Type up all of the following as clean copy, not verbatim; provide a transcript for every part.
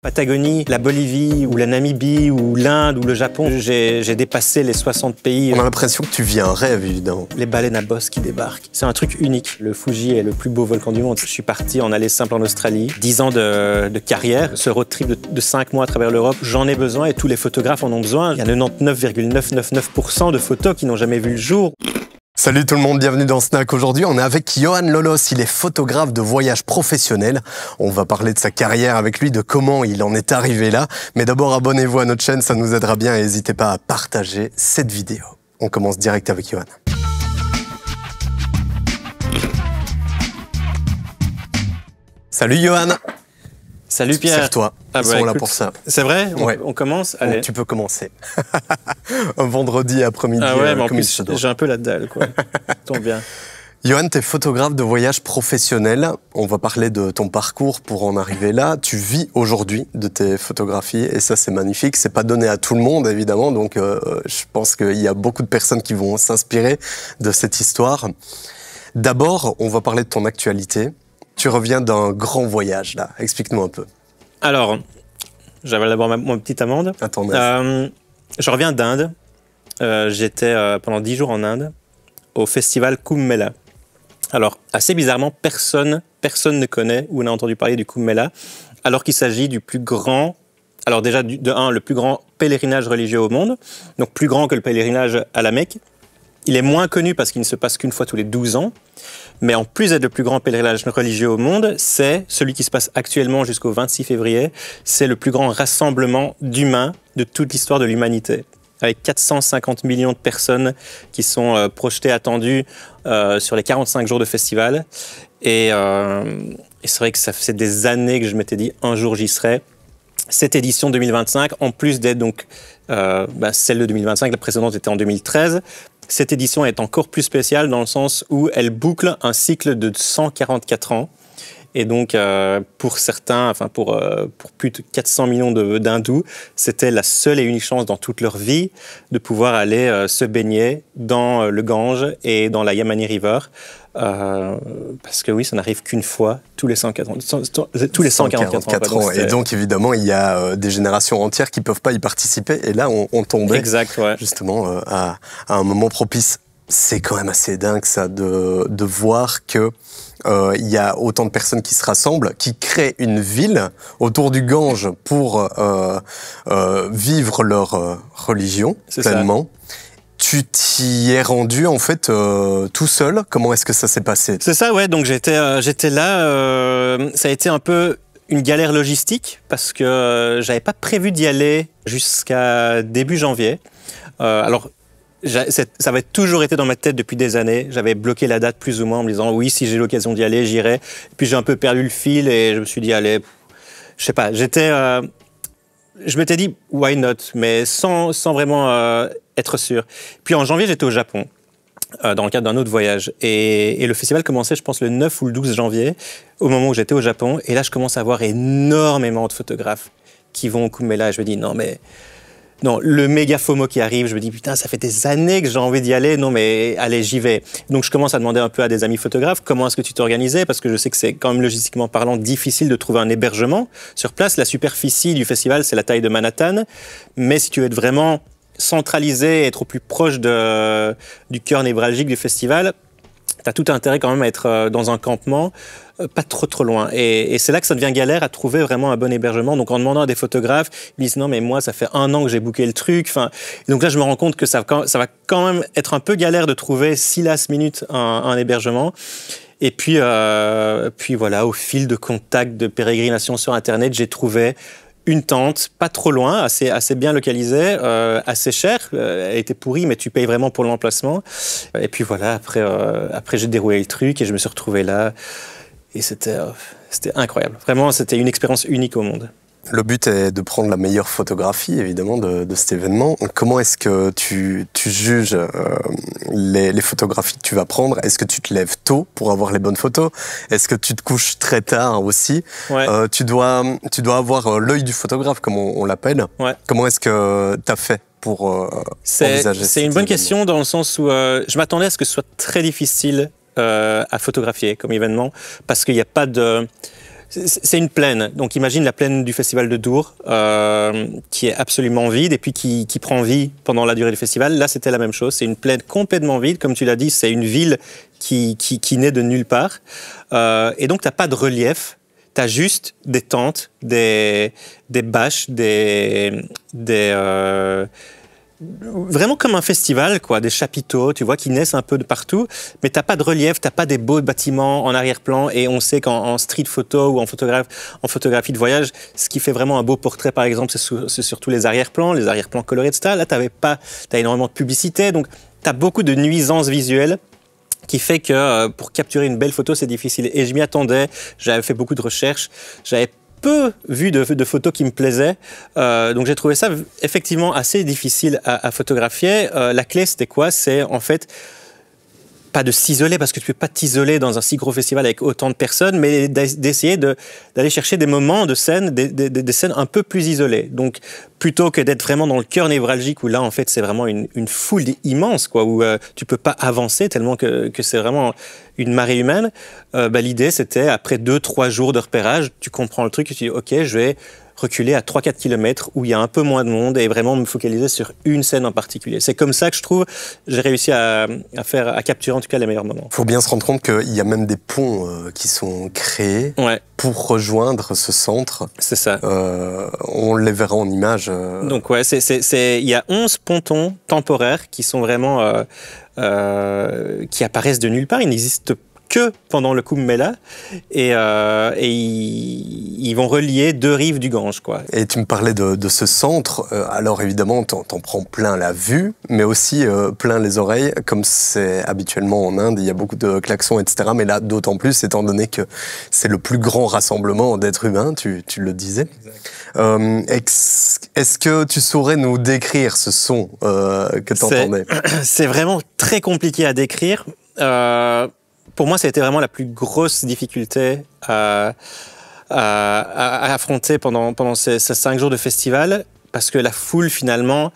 Patagonie, la Bolivie, ou la Namibie, ou l'Inde, ou le Japon, j'ai dépassé les 60 pays. On a l'impression que tu vis un rêve, évidemment. Les baleines à bosse qui débarquent. C'est un truc unique. Le Fuji est le plus beau volcan du monde. Je suis parti en aller simple en Australie. 10 ans de carrière. Ce road trip de 5 mois à travers l'Europe, j'en ai besoin et tous les photographes en ont besoin. Il y a 99,999% de photos qui n'ont jamais vu le jour. Salut tout le monde, bienvenue dans Snack. Aujourd'hui, on est avec Johan Lolos. Il est photographe de voyage professionnel. On va parler de sa carrière avec lui, de comment il en est arrivé là. Mais d'abord, abonnez-vous à notre chaîne, ça nous aidera bien et n'hésitez pas à partager cette vidéo. On commence direct avec Johan. Salut Johan. Salut Pierre. Sers-toi, ils sont là pour ça. C'est vrai? Ouais. On commence? Allez. Donc, tu peux commencer. Un vendredi après-midi. Ah ouais, mais en plus, j'ai un peu la dalle, quoi. Tombe bien. Johan, tu es photographe de voyage professionnel. On va parler de ton parcours pour en arriver là. Tu vis aujourd'hui de tes photographies et ça, c'est magnifique. C'est pas donné à tout le monde, évidemment. Donc, je pense qu'il y a beaucoup de personnes qui vont s'inspirer de cette histoire. D'abord, on va parler de ton actualité. Tu reviens d'un grand voyage, là. Explique-nous un peu. Alors, j'avais d'abord mon petite amende. Attends, je reviens d'Inde. J'étais pendant 10 jours en Inde, au festival Kumbh Mela. Alors, assez bizarrement, personne ne connaît ou n'a entendu parler du Kumbh Mela, alors qu'il s'agit du plus grand, alors déjà, le plus grand pèlerinage religieux au monde, donc plus grand que le pèlerinage à la Mecque. Il est moins connu parce qu'il ne se passe qu'une fois tous les 12 ans. Mais en plus d'être le plus grand pèlerinage religieux au monde, c'est celui qui se passe actuellement jusqu'au 26 février. C'est le plus grand rassemblement d'humains de toute l'histoire de l'humanité. Avec 450 millions de personnes qui sont projetées, attendues sur les 45 jours de festival. Et c'est vrai que ça faisait des années que je m'étais dit un jour j'y serai. Cette édition 2025, en plus d'être donc celle de 2025, la précédente était en 2013. Cette édition est encore plus spéciale dans le sens où elle boucle un cycle de 144 ans. Et donc, pour certains, pour plus de 400 millions d'hindous, c'était la seule et unique chance dans toute leur vie de pouvoir aller se baigner dans le Gange et dans la Yamani River. Parce que oui, ça n'arrive qu'une fois tous les 144 ans. Et donc, évidemment, il y a des générations entières qui ne peuvent pas y participer. Et là, on tombait justement à un moment propice. C'est quand même assez dingue, ça, de voir que il y a autant de personnes qui se rassemblent, qui créent une ville autour du Gange pour vivre leur religion pleinement. Tu t'y es rendu en fait tout seul. Comment est-ce que ça s'est passé? C'est ça, ouais. Donc j'étais là. Ça a été un peu une galère logistique parce que j'avais pas prévu d'y aller jusqu'à début janvier. Alors ça avait toujours été dans ma tête depuis des années. J'avais bloqué la date plus ou moins en me disant oui, si j'ai l'occasion d'y aller, j'irai. Puis j'ai un peu perdu le fil et je me suis dit allez, je sais pas. Je m'étais dit why not, mais sans vraiment être sûr. Puis en janvier, j'étais au Japon dans le cadre d'un autre voyage et le festival commençait, je pense, le 9 ou le 12 janvier, au moment où j'étais au Japon. Et là, je commence à voir énormément de photographes qui vont au Kumbh Mela. Je me dis non, le méga FOMO qui arrive, je me dis putain, ça fait des années que j'ai envie d'y aller, non mais allez, j'y vais. Donc je commence à demander un peu à des amis photographes comment est-ce que tu t'organisais, parce que je sais que c'est quand même logistiquement parlant difficile de trouver un hébergement sur place. La superficie du festival, c'est la taille de Manhattan, mais si tu veux être vraiment centralisé et être au plus proche du cœur névralgique du festival, t'as tout intérêt quand même à être dans un campement, pas trop loin. Et c'est là que ça devient galère à trouver vraiment un bon hébergement. Donc en demandant à des photographes, ils disent non mais moi ça fait 1 an que j'ai booké le truc. Donc là je me rends compte que ça va quand même être un peu galère de trouver si last minute un hébergement. Et puis voilà, au fil de contacts, de pérégrinations sur Internet, j'ai trouvé une tente, pas trop loin, assez bien localisée, assez chère. Elle était pourrie, mais tu payes vraiment pour l'emplacement. Et puis voilà, après j'ai déroulé le truc et je me suis retrouvé là. Et c'était incroyable. Vraiment, c'était une expérience unique au monde. Le but est de prendre la meilleure photographie, évidemment, de cet événement. Comment est-ce que tu juges les photographies que tu vas prendre? Est-ce que tu te lèves tôt pour avoir les bonnes photos? Est-ce que tu te couches très tard aussi? Ouais. Tu dois avoir l'œil du photographe, comme on l'appelle. Ouais. Comment est-ce que tu as fait pour envisager? C'est une bonne question dans le sens où je m'attendais à ce que ce soit très difficile à photographier comme événement, parce qu'il n'y a pas de... c'est une plaine. Donc imagine la plaine du festival de Dour, qui est absolument vide et puis qui prend vie pendant la durée du festival. Là, c'était la même chose. C'est une plaine complètement vide. Comme tu l'as dit, c'est une ville qui naît de nulle part. Et donc, tu n'as pas de relief. Tu as juste des tentes, des bâches, vraiment comme un festival, quoi, des chapiteaux, tu vois, qui naissent un peu de partout, mais t'as pas de relief, t'as pas des beaux bâtiments en arrière-plan, et on sait qu'en street photo ou en photographie de voyage, ce qui fait vraiment un beau portrait, par exemple, c'est surtout les arrière-plans colorés, etc. Là, t'as énormément de publicité, donc t'as beaucoup de nuisances visuelles, qui fait que pour capturer une belle photo, c'est difficile. Et je m'y attendais, j'avais fait beaucoup de recherches, j'avais peu vu de photos qui me plaisaient. Donc j'ai trouvé ça effectivement assez difficile à photographier. La clé, c'était quoi? C'est en fait pas de s'isoler, parce que tu peux pas t'isoler dans un si gros festival avec autant de personnes, mais d'essayer d'aller chercher des moments de scène, des scènes un peu plus isolées. Donc, plutôt que d'être vraiment dans le cœur névralgique, où là, en fait, c'est vraiment une foule immense, quoi, où tu peux pas avancer tellement que c'est vraiment une marée humaine, l'idée, c'était, après 2-3 jours de repérage, tu comprends le truc, et tu dis, OK, je vais reculer à 3-4 km où il y a un peu moins de monde et vraiment me focaliser sur une scène en particulier. C'est comme ça que je trouve j'ai réussi à capturer en tout cas les meilleurs moments. Il faut bien se rendre compte qu'il y a même des ponts qui sont créés pour rejoindre ce centre. C'est ça. On les verra en images. Donc il y a 11 pontons temporaires qui sont vraiment qui apparaissent de nulle part. Ils n'existent que pendant le Kumbh Mela et ils vont relier 2 rives du Gange, quoi. Et tu me parlais de ce centre, alors évidemment t'en prends plein la vue, mais aussi plein les oreilles, comme c'est habituellement en Inde, il y a beaucoup de klaxons, etc. Mais là, d'autant plus, étant donné que c'est le plus grand rassemblement d'êtres humains, tu le disais. Est-ce que tu saurais nous décrire ce son que tu entendais? C'est vraiment très compliqué à décrire. Pour moi, ça a été vraiment la plus grosse difficulté à affronter pendant ces 5 jours de festival, parce que la foule, finalement,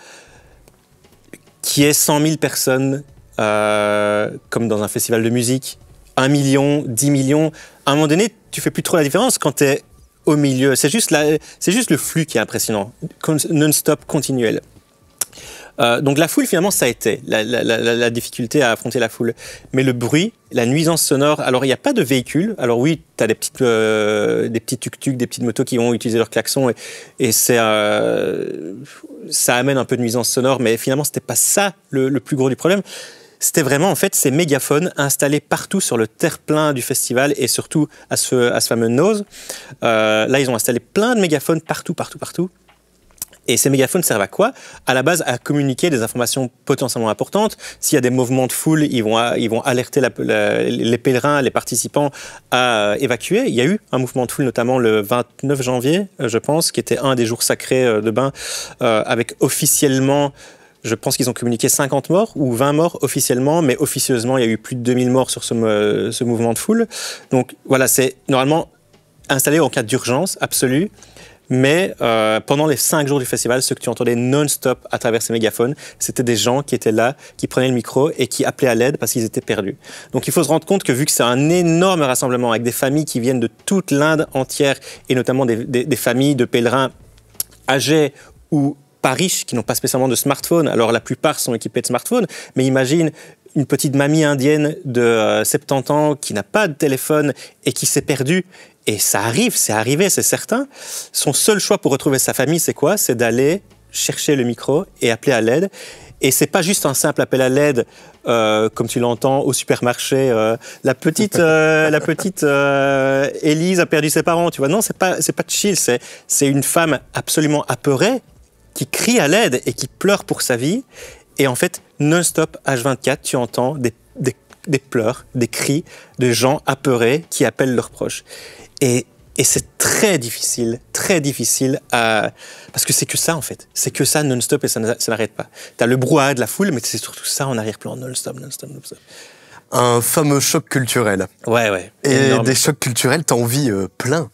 qui est 100 000 personnes, comme dans un festival de musique, 1 million, 10 millions, à un moment donné, tu fais plus trop la différence quand tu es au milieu. C'est juste le flux qui est impressionnant, non-stop, continuel. Donc la foule, finalement, ça a été la difficulté à affronter la foule. Mais le bruit, la nuisance sonore, alors il n'y a pas de véhicules. Alors oui, tu as des petits tuk-tuk, des petites motos qui vont utiliser leur klaxon et ça amène un peu de nuisance sonore, mais finalement, c'était pas ça le plus gros du problème. C'était vraiment, en fait, ces mégaphones installés partout sur le terre-plein du festival et surtout à ce fameux Nose. Là, ils ont installé plein de mégaphones partout. Et ces mégaphones servent à quoi? À la base, à communiquer des informations potentiellement importantes. S'il y a des mouvements de foule, ils vont alerter les pèlerins, les participants à évacuer. Il y a eu un mouvement de foule, notamment le 29 janvier, je pense, qui était un des jours sacrés de bain, avec officiellement, je pense qu'ils ont communiqué 50 morts ou 20 morts officiellement, mais officieusement, il y a eu plus de 2000 morts sur ce mouvement de foule. Donc voilà, c'est normalement installé en cas d'urgence absolue. Mais pendant les 5 jours du festival, ce que tu entendais non-stop à travers ces mégaphones, c'était des gens qui étaient là, qui prenaient le micro et qui appelaient à l'aide parce qu'ils étaient perdus. Donc il faut se rendre compte que vu que c'est un énorme rassemblement avec des familles qui viennent de toute l'Inde entière et notamment des familles de pèlerins âgés ou pas riches qui n'ont pas spécialement de smartphone, alors la plupart sont équipés de smartphones, mais imagine une petite mamie indienne de 70 ans qui n'a pas de téléphone et qui s'est perdue. Et ça arrive, c'est arrivé, c'est certain. Son seul choix pour retrouver sa famille, c'est quoi? C'est d'aller chercher le micro et appeler à l'aide. Et c'est pas juste un simple appel à l'aide, comme tu l'entends au supermarché. La petite Élise a perdu ses parents. Tu vois, non, c'est pas chill. C'est une femme absolument apeurée qui crie à l'aide et qui pleure pour sa vie. Et en fait, non-stop, H24, tu entends des pleurs, des cris de gens apeurés qui appellent leurs proches. Et c'est très difficile parce que c'est que ça, en fait. C'est que ça non-stop et ça n'arrête pas. Tu as le brouhaha de la foule, mais c'est surtout ça en arrière-plan, non-stop. Un fameux choc culturel. Ouais. Et énorme. Des chocs culturels, t'en vis plein.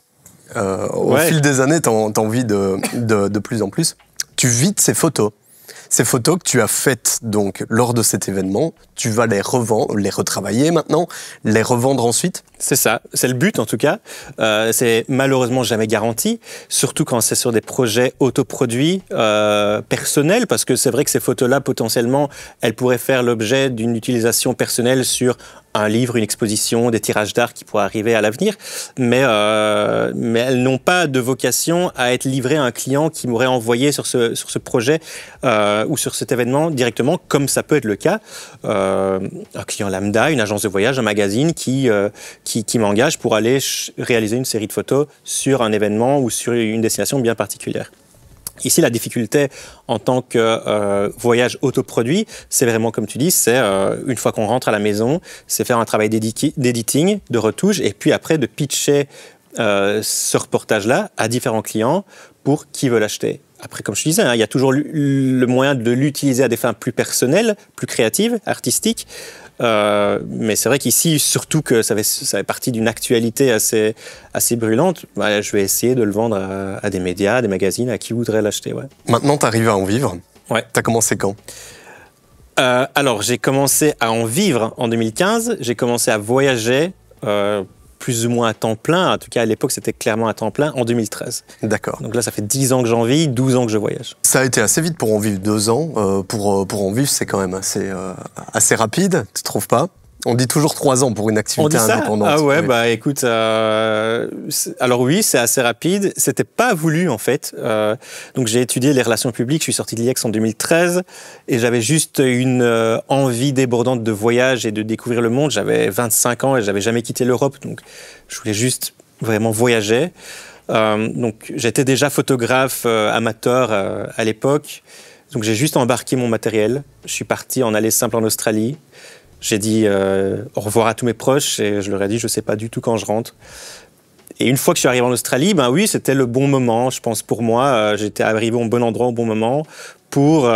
Au fil des années, t'en vis de plus en plus. Tu vis de ces photos. Ces photos que tu as faites donc lors de cet événement, tu vas les revendre, les retravailler maintenant, les revendre ensuite? C'est ça, c'est le but en tout cas. C'est malheureusement jamais garanti, surtout quand c'est sur des projets autoproduits, personnels, parce que c'est vrai que ces photos-là, potentiellement, elles pourraient faire l'objet d'une utilisation personnelle sur un livre, une exposition, des tirages d'art qui pourraient arriver à l'avenir, mais elles n'ont pas de vocation à être livrées à un client qui m'aurait envoyé sur ce projet ou sur cet événement directement, comme ça peut être le cas. Un client lambda, une agence de voyage, un magazine qui m'engage pour aller réaliser une série de photos sur un événement ou sur une destination bien particulière. Ici, la difficulté en tant que voyage autoproduit, c'est vraiment, comme tu dis, c'est une fois qu'on rentre à la maison, c'est faire un travail d'éditing, de retouche, et puis après de pitcher ce reportage-là à différents clients pour qui veut l'acheter. Après, comme je disais, il y a toujours le moyen de l'utiliser à des fins plus personnelles, plus créatives, artistiques. Mais c'est vrai qu'ici, surtout que ça fait partie d'une actualité assez brûlante, je vais essayer de le vendre à des médias, des magazines, à qui voudrait l'acheter. Ouais. Maintenant, tu arrives à en vivre. Ouais. Tu as commencé quand? Alors, j'ai commencé à en vivre en 2015. J'ai commencé à voyager plus ou moins à temps plein. En tout cas, à l'époque, c'était clairement à temps plein en 2013. D'accord. Donc là, ça fait 10 ans que j'en vis, 12 ans que je voyage. Ça a été assez vite pour en vivre 2 ans. Pour en vivre, c'est quand même assez rapide, tu trouves pas? On dit toujours 3 ans pour une activité indépendante. Ah ouais, oui. Bah écoute, alors oui, c'est assez rapide. C'était pas voulu en fait. Donc j'ai étudié les relations publiques. Je suis sorti de l'IEX en 2013 et j'avais juste une envie débordante de voyage et de découvrir le monde. J'avais 25 ans et j'avais jamais quitté l'Europe, donc je voulais juste vraiment voyager. Donc j'étais déjà photographe amateur à l'époque. Donc j'ai juste embarqué mon matériel. Je suis parti en aller simple en Australie. J'ai dit au revoir à tous mes proches et je leur ai dit je ne sais pas du tout quand je rentre. Et une fois que je suis arrivé en Australie, ben oui, c'était le bon moment, je pense, pour moi. J'étais arrivé au bon endroit, au bon moment pour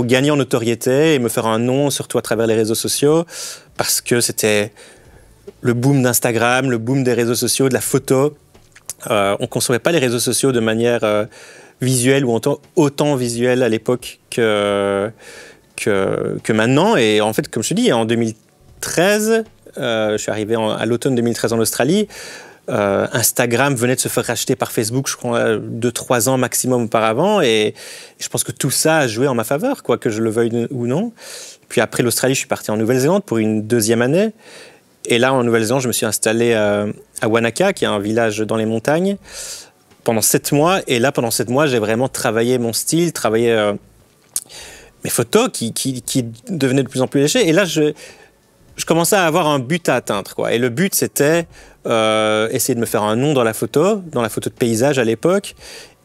gagner en notoriété et me faire un nom, surtout à travers les réseaux sociaux, parce que c'était le boom d'Instagram, le boom des réseaux sociaux, de la photo. On ne concevait pas les réseaux sociaux de manière visuelle ou autant visuelle à l'époque que maintenant. Et en fait, comme je te dis, en 2013, je suis arrivé à l'automne 2013 en Australie. Instagram venait de se faire racheter par Facebook, je crois, 2-3 ans maximum auparavant. Et je pense que tout ça a joué en ma faveur, quoi, que je le veuille ou non. Puis après l'Australie, je suis parti en Nouvelle-Zélande pour une 2e année. Et là, en Nouvelle-Zélande, je me suis installé à Wanaka, qui est un village dans les montagnes, pendant 7 mois. Et là, pendant 7 mois, j'ai vraiment travaillé mon style, travaillé mes photos qui devenaient de plus en plus légers. Et là, je commençais à avoir un but à atteindre, quoi. Et le but, c'était essayer de me faire un nom dans la photo de paysage à l'époque,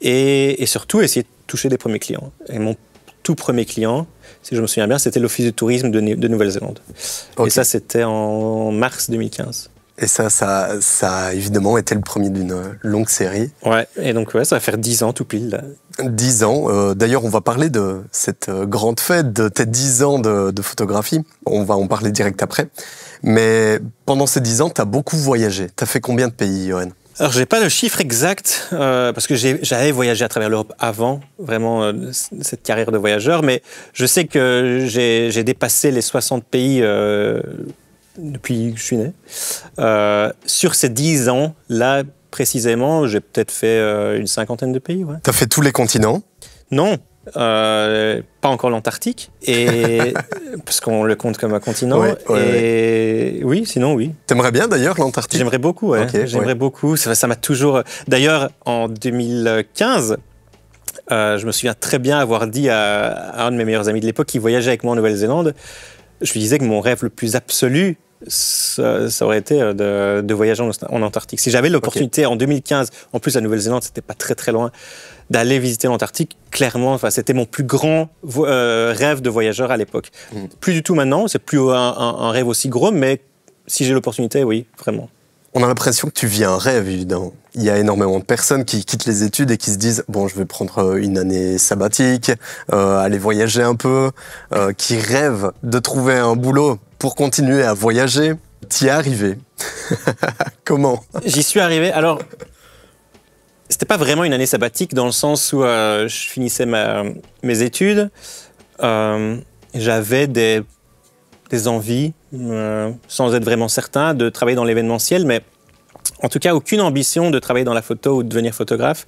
et surtout essayer de toucher des premiers clients. Et mon tout premier client, si je me souviens bien, c'était l'Office de tourisme de Nouvelle-Zélande. Okay. Et ça, c'était en mars 2015. Et ça a évidemment été le premier d'une longue série. Ouais, et donc ouais, ça va faire 10 ans tout pile. Là. 10 ans. D'ailleurs, on va parler de cette grande fête, de tes 10 ans de photographie. On va en parler direct après. Mais pendant ces 10 ans, tu as beaucoup voyagé. Tu as fait combien de pays, Johan? Alors, je n'ai pas le chiffre exact, parce que j'avais voyagé à travers l'Europe avant, vraiment, cette carrière de voyageur. Mais je sais que j'ai dépassé les 60 pays depuis que je suis né. Sur ces 10 ans, là, précisément, j'ai peut-être fait une 50aine de pays. Ouais. Tu as fait tous les continents? Non, pas encore l'Antarctique, parce qu'on le compte comme un continent. Ouais. Oui, sinon oui. T'aimerais bien d'ailleurs l'Antarctique? J'aimerais beaucoup, ouais. Okay, j'aimerais beaucoup. Ça m'a toujours... D'ailleurs, en 2015... je me souviens très bien avoir dit à un de mes meilleurs amis de l'époque qui voyageait avec moi en Nouvelle-Zélande, je lui disais que mon rêve le plus absolu, ça aurait été de voyager en Antarctique. Si j'avais l'opportunité en 2015, en plus la Nouvelle-Zélande, c'était pas très très loin, d'aller visiter l'Antarctique, clairement, c'était mon plus grand rêve de voyageur à l'époque. Plus du tout maintenant, c'est plus un rêve aussi gros, mais si j'ai l'opportunité, oui, vraiment. On a l'impression que tu vis un rêve, évidemment. Il y a énormément de personnes qui quittent les études et qui se disent « bon, je vais prendre une année sabbatique, aller voyager un peu », qui rêvent de trouver un boulot pour continuer à voyager. T'y es arrivé. Comment? J'y suis arrivé. Alors, c'était pas vraiment une année sabbatique dans le sens où je finissais mes études. J'avais des envies, sans être vraiment certain, de travailler dans l'événementiel, mais en tout cas, aucune ambition de travailler dans la photo ou de devenir photographe,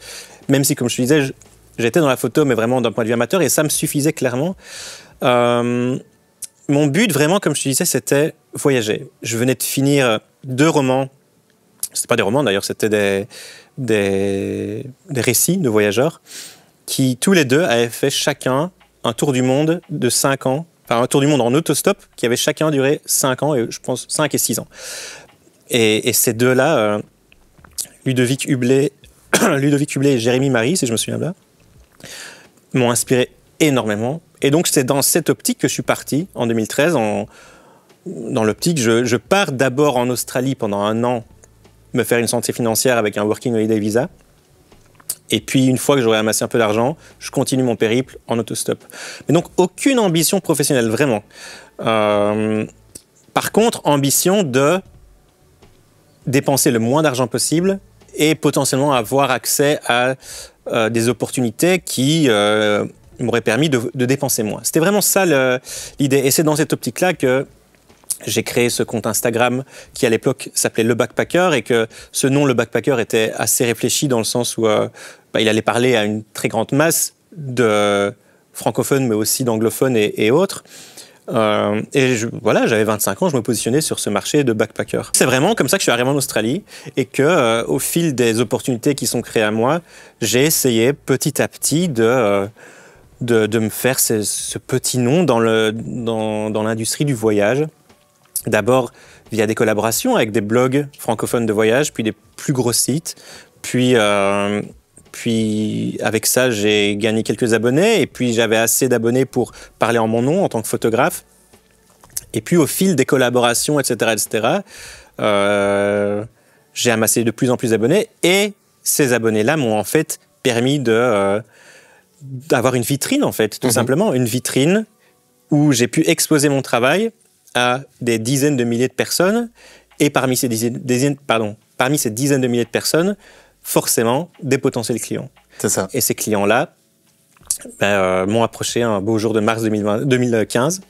même si, comme je te disais, j'étais dans la photo, mais vraiment d'un point de vue amateur, et ça me suffisait clairement. Mon but, vraiment, comme je te disais, c'était voyager. Je venais de finir 2 romans. C'était pas des romans, d'ailleurs, c'était des récits de voyageurs qui, tous les 2, avaient fait chacun un tour du monde de 5 ans, enfin un tour du monde en autostop, qui avait chacun duré 5 ans, et je pense 5 et 6 ans. Et ces 2-là, Ludovic Hublet et Jérémy Marie, si je me souviens bien, m'ont inspiré énormément. Et donc, c'est dans cette optique que je suis parti en 2013. Dans l'optique, je pars d'abord en Australie pendant 1 an, me faire une santé financière avec un Working Holiday Visa. Et puis, une fois que j'aurai amassé un peu d'argent, je continue mon périple en autostop. Mais donc, aucune ambition professionnelle, vraiment. Par contre, ambition de dépenser le moins d'argent possible et potentiellement avoir accès à des opportunités qui m'auraient permis de dépenser moins. C'était vraiment ça l'idée. Et c'est dans cette optique-là que j'ai créé ce compte Instagram qui, à l'époque, s'appelait Le Backpacker, et que ce nom, Le Backpacker, était assez réfléchi dans le sens où il allait parler à une très grande masse de francophones, mais aussi d'anglophones et autres. Voilà, j'avais 25 ans, je me positionnais sur ce marché de backpacker. C'est vraiment comme ça que je suis arrivé en Australie, et que, au fil des opportunités qui sont créées à moi, j'ai essayé petit à petit de me faire ce petit nom dans l'industrie du voyage. D'abord via des collaborations avec des blogs francophones de voyage, puis des plus gros sites, puis avec ça, j'ai gagné quelques abonnés, et puis j'avais assez d'abonnés pour parler en mon nom en tant que photographe. Et puis au fil des collaborations, etc., j'ai amassé de plus en plus d'abonnés, et ces abonnés-là m'ont en fait permis d'avoir une vitrine, en fait, tout simplement. Une vitrine où j'ai pu exposer mon travail à des dizaines de milliers de personnes, et parmi ces dizaines de milliers de personnes, forcément, des potentiels clients. C'est ça. Et ces clients-là m'ont approché un beau jour de mars 2015,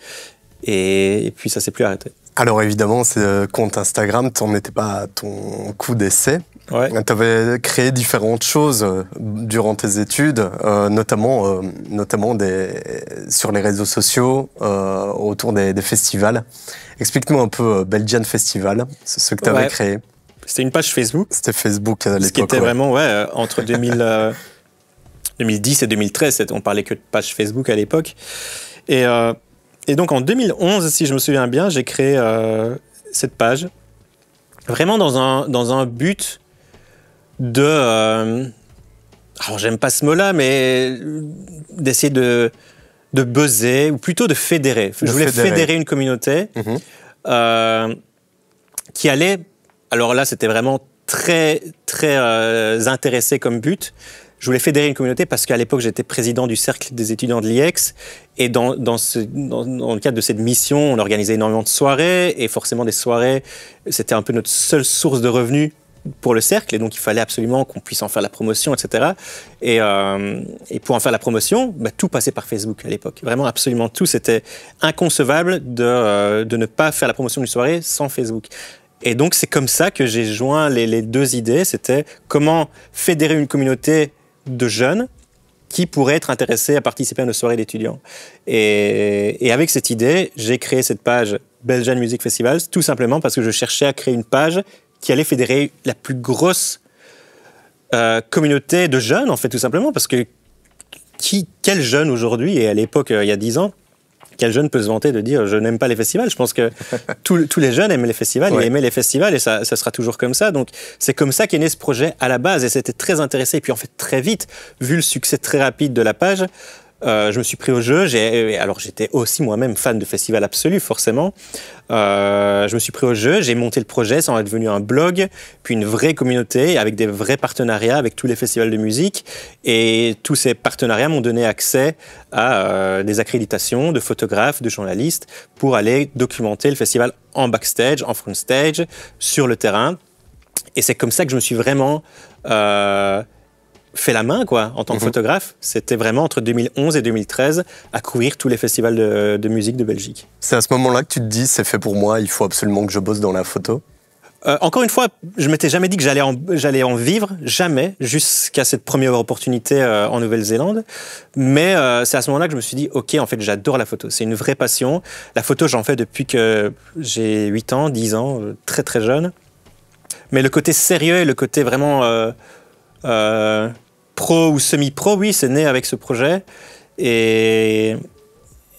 et puis ça ne s'est plus arrêté. Alors évidemment, ce compte Instagram, tu n'en étais pas à ton coup d'essai. Ouais. Tu avais créé différentes choses durant tes études, notamment sur les réseaux sociaux, autour des festivals. Explique-nous un peu Belgian Festival, c'est ce que tu avais créé. C'était une page Facebook. C'était Facebook à l'époque. Ce qui était vraiment, entre 2010 et 2013, on parlait que de page Facebook à l'époque. Et donc en 2011, si je me souviens bien, j'ai créé cette page, vraiment dans un but de... alors j'aime pas ce mot-là, mais d'essayer de buzzer, ou plutôt de fédérer. Je voulais fédérer une communauté qui allait... Alors là, c'était vraiment très, très intéressé comme but. Je voulais fédérer une communauté parce qu'à l'époque, j'étais président du cercle des étudiants de l'IEX. Et dans le cadre de cette mission, on organisait énormément de soirées. Et forcément, des soirées, c'était un peu notre seule source de revenus pour le cercle. Et donc, il fallait absolument qu'on puisse en faire la promotion, etc. Et pour en faire la promotion, tout passait par Facebook à l'époque. Vraiment, absolument tout. C'était inconcevable de ne pas faire la promotion d'une soirée sans Facebook. Et donc, c'est comme ça que j'ai joint les 2 idées. C'était comment fédérer une communauté de jeunes qui pourraient être intéressés à participer à nos soirées d'étudiants. Et avec cette idée, j'ai créé cette page Belgian Music Festivals, tout simplement parce que je cherchais à créer une page qui allait fédérer la plus grosse communauté de jeunes, en fait, tout simplement. Parce que quel jeune aujourd'hui, et à l'époque, il y a 10 ans, quel jeune peut se vanter de dire « je n'aime pas les festivals ?» Je pense que tous les jeunes aiment les festivals, ils aimaient les festivals, et ça sera toujours comme ça. Donc c'est comme ça qu'est né ce projet à la base, et c'était très intéressé. Et puis en fait, très vite, vu le succès très rapide de la page, je me suis pris au jeu. Alors j'étais aussi moi-même fan de festivals absolus, forcément. Je me suis pris au jeu, j'ai monté le projet, ça en est devenu un blog, puis une vraie communauté avec des vrais partenariats avec tous les festivals de musique. Et tous ces partenariats m'ont donné accès à des accréditations de photographes, de journalistes, pour aller documenter le festival en backstage, en frontstage, sur le terrain. Et c'est comme ça que je me suis vraiment fait la main, quoi, en tant que photographe. C'était vraiment entre 2011 et 2013 à couvrir tous les festivals de musique de Belgique. C'est à ce moment-là que tu te dis, c'est fait pour moi, il faut absolument que je bosse dans la photo? Encore une fois, je m'étais jamais dit que j'allais en vivre, jamais, jusqu'à cette première opportunité en Nouvelle-Zélande. Mais c'est à ce moment-là que je me suis dit, ok, en fait, j'adore la photo. C'est une vraie passion. La photo, j'en fais depuis que j'ai 8 ans, 10 ans, très très jeune. Mais le côté sérieux et le côté vraiment pro ou semi-pro, oui, c'est né avec ce projet. Et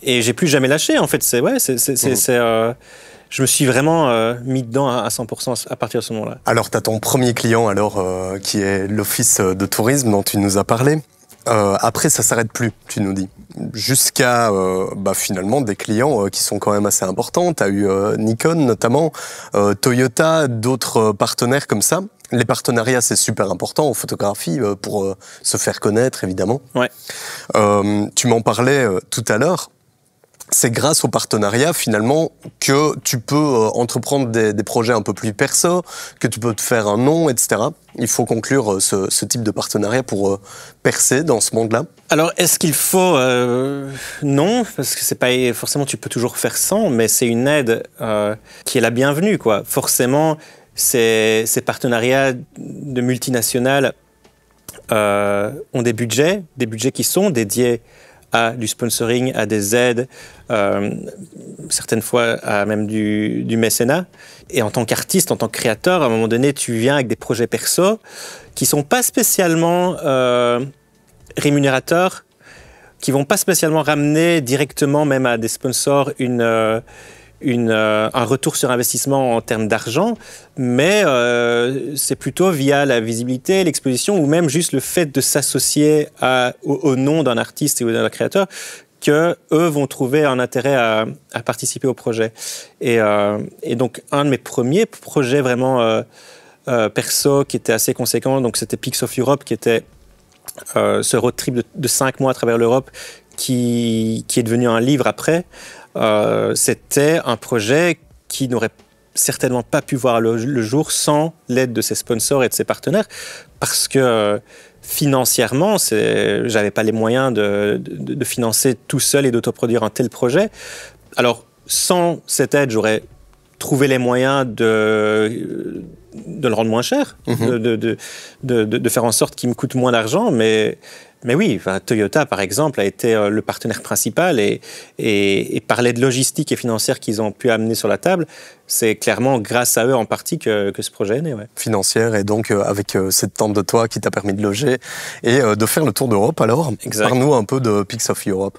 j'ai plus jamais lâché, en fait. Je me suis vraiment mis dedans à 100% à partir de ce moment-là. Alors, tu as ton premier client, alors, qui est l'Office de tourisme dont tu nous as parlé. Après, ça ne s'arrête plus, tu nous dis. Jusqu'à, finalement, des clients qui sont quand même assez importants. Tu as eu Nikon, notamment, Toyota, d'autres partenaires comme ça. Les partenariats, c'est super important en photographie pour se faire connaître, évidemment. Ouais. Tu m'en parlais tout à l'heure. C'est grâce au partenariat, finalement, que tu peux entreprendre des projets un peu plus perso, que tu peux te faire un nom, etc. Il faut conclure ce type de partenariat pour percer dans ce monde-là. Alors, est-ce qu'il faut... non, parce que c'est pas forcément, tu peux toujours faire sans, mais c'est une aide qui est la bienvenue, quoi. Forcément, ces partenariats de multinationales ont des budgets qui sont dédiés à du sponsoring, à des aides, certaines fois à même du mécénat. Et en tant qu'artiste, en tant que créateur, à un moment donné, tu viens avec des projets perso qui ne sont pas spécialement rémunérateurs, qui ne vont pas spécialement ramener directement même à des sponsors un retour sur investissement en termes d'argent, mais c'est plutôt via la visibilité, l'exposition ou même juste le fait de s'associer au nom d'un artiste ou d'un créateur qu'eux vont trouver un intérêt à participer au projet. Et donc, un de mes premiers projets vraiment perso qui était assez conséquent, donc c'était Pics of Europe, qui était ce road trip de 5 mois à travers l'Europe qui est devenu un livre après. C'était un projet qui n'aurait certainement pas pu voir le jour sans l'aide de ses sponsors et de ses partenaires, parce que financièrement, j'avais pas les moyens de financer tout seul et d'autoproduire un tel projet. Alors, sans cette aide, j'aurais trouvé les moyens de le rendre moins cher, de faire en sorte qu'il me coûte moins d'argent, mais oui, Toyota, par exemple, a été le partenaire principal et parler de logistique et financière qu'ils ont pu amener sur la table, c'est clairement grâce à eux en partie que ce projet est né. Ouais. Financière, et donc avec cette tente de toit qui t'a permis de loger et de faire le tour d'Europe, alors. Parle-nous un peu de Pics of Europe.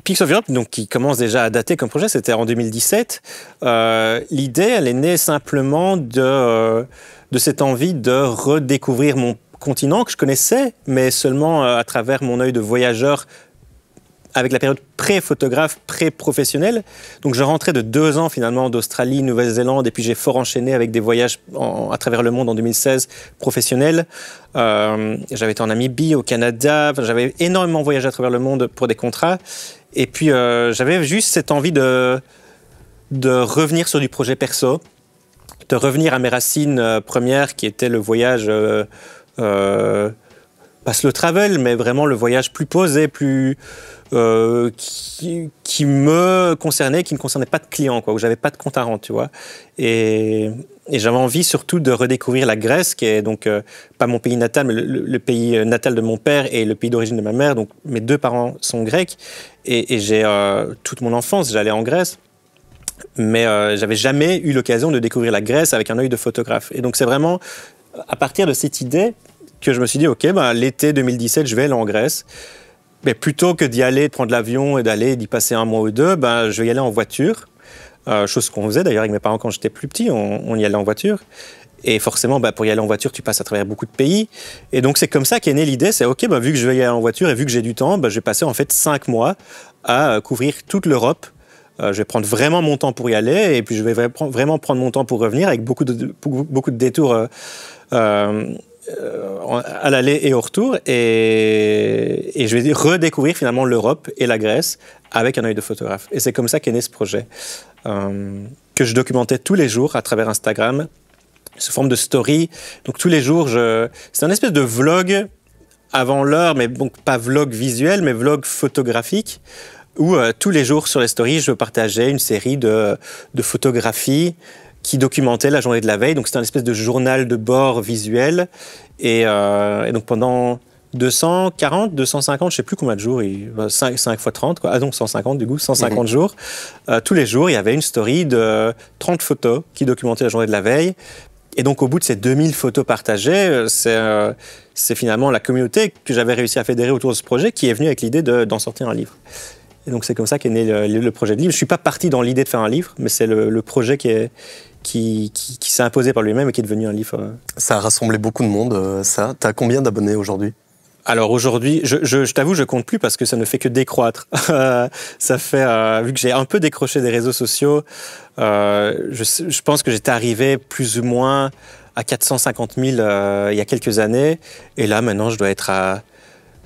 Pics of Europe, donc, qui commence déjà à dater comme projet, c'était en 2017. L'idée, elle est née simplement de cette envie de redécouvrir mon continent que je connaissais, mais seulement à travers mon œil de voyageur avec la période pré-photographe, pré-professionnelle. Donc je rentrais de 2 ans finalement d'Australie, Nouvelle-Zélande, et puis j'ai fort enchaîné avec des voyages à travers le monde en 2016, professionnels. J'avais été en Namibie, au Canada, j'avais énormément voyagé à travers le monde pour des contrats. Et puis j'avais juste cette envie de revenir sur du projet perso, de revenir à mes racines premières qui étaient le voyage... pas slow travel, mais vraiment le voyage plus posé, plus qui me concernait, qui ne concernait pas de clients, quoi, où j'avais pas de compte à rendre, tu vois. Et j'avais envie surtout de redécouvrir la Grèce, qui est donc pas mon pays natal, mais le pays natal de mon père et le pays d'origine de ma mère. Donc mes 2 parents sont grecs et j'ai toute mon enfance, j'allais en Grèce. Mais j'avais jamais eu l'occasion de découvrir la Grèce avec un œil de photographe. Et donc c'est vraiment à partir de cette idée que je me suis dit, ok, l'été 2017, je vais aller en Grèce. Mais plutôt que d'y aller, de prendre l'avion et d'y passer 1 mois ou 2, je vais y aller en voiture. Chose qu'on faisait d'ailleurs avec mes parents quand j'étais plus petit, on y allait en voiture. Et forcément, pour y aller en voiture, tu passes à travers beaucoup de pays. Et donc c'est comme ça qu'est née l'idée, c'est ok, vu que je vais y aller en voiture et vu que j'ai du temps, je vais passer en fait 5 mois à couvrir toute l'Europe. Je vais prendre vraiment mon temps pour y aller et puis je vais vraiment prendre mon temps pour revenir avec beaucoup de détours à l'aller et au retour, et je vais redécouvrir finalement l'Europe et la Grèce avec un œil de photographe. Et c'est comme ça qu'est né ce projet, que je documentais tous les jours à travers Instagram, sous forme de story. Donc tous les jours, c'est un espèce de vlog avant l'heure, mais donc pas vlog visuel, mais vlog photographique, où tous les jours sur les stories, je partageais une série de photographies qui documentaient la journée de la veille. Donc c'était un espèce de journal de bord visuel. Et donc pendant 240, 250, je ne sais plus combien de jours, 5 x 30, quoi. Ah donc 150 du coup, 150 jours. Tous les jours, il y avait une story de 30 photos qui documentaient la journée de la veille. Et donc au bout de ces 2000 photos partagées, c'est finalement la communauté que j'avais réussi à fédérer autour de ce projet qui est venue avec l'idée d'en sortir un livre. Et donc c'est comme ça qu'est né le projet de livre. Je ne suis pas parti dans l'idée de faire un livre, mais c'est le projet qui s'est imposé par lui-même et qui est devenu un livre. Ça a rassemblé beaucoup de monde, ça. Tu as combien d'abonnés aujourd'hui ? Alors aujourd'hui, je t'avoue, je compte plus parce que ça ne fait que décroître. Ça fait, vu que j'ai un peu décroché des réseaux sociaux, je pense que j'étais arrivé plus ou moins à 450 000 il y a quelques années. Et là, maintenant, je dois être à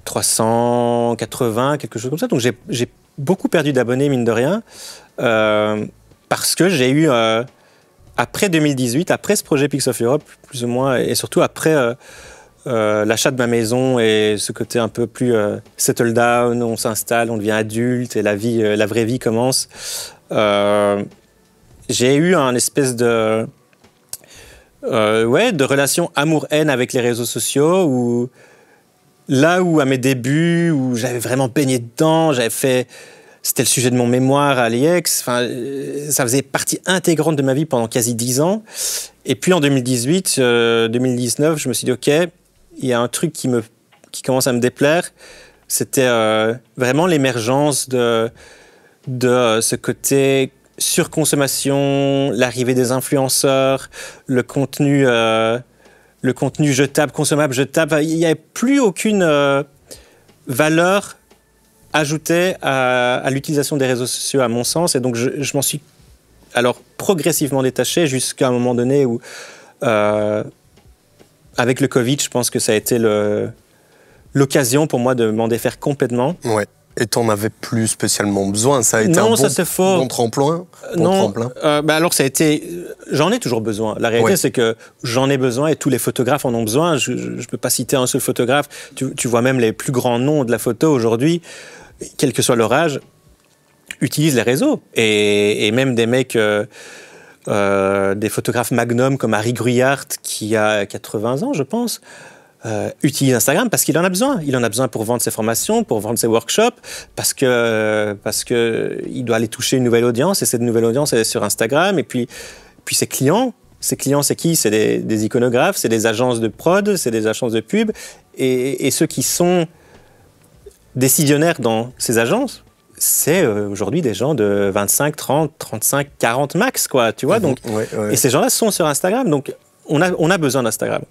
380, quelque chose comme ça. Donc j'ai beaucoup perdu d'abonnés, mine de rien, parce que j'ai eu, après 2018, après ce projet Pix of Europe, plus ou moins, et surtout après l'achat de ma maison et ce côté un peu plus settle down, on s'installe, on devient adulte et la vraie vie commence. J'ai eu un espèce de relation amour-haine avec les réseaux sociaux où là où à mes débuts, où j'avais vraiment baigné dedans, c'était le sujet de mon mémoire à l'IEX, ça faisait partie intégrante de ma vie pendant quasi 10 ans. Et puis en 2018, 2019, je me suis dit, OK, il y a un truc qui commence à me déplaire. C'était vraiment l'émergence de ce côté surconsommation, l'arrivée des influenceurs, le contenu jetable, consommable, jetable. Il n'y avait plus aucune valeur ajoutée à l'utilisation des réseaux sociaux, à mon sens. Et donc, je m'en suis alors progressivement détaché jusqu'à un moment donné où, avec le Covid, je pense que ça a été l'occasion pour moi de m'en défaire complètement. Ouais. Et t'en avais plus spécialement besoin, ça a été bon tremplin. Alors j'en ai toujours besoin. La réalité, c'est que j'en ai besoin et tous les photographes en ont besoin. Je ne peux pas citer un seul photographe. Tu vois même les plus grands noms de la photo aujourd'hui, quel que soit leur âge, utilisent les réseaux. Et même des mecs, des photographes magnum comme Harry Gruyaert, qui a 80 ans, je pense, utilise Instagram parce qu'il en a besoin. Il en a besoin pour vendre ses formations, pour vendre ses workshops, parce que il doit aller toucher une nouvelle audience, et cette nouvelle audience, elle est sur Instagram. Et puis ses clients, c'est qui? C'est des iconographes, c'est des agences de prod, c'est des agences de pub. Et ceux qui sont décisionnaires dans ces agences, c'est aujourd'hui des gens de 25, 30, 35, 40 max, quoi, tu vois. Donc, et ces gens-là sont sur Instagram, donc on a besoin d'Instagram.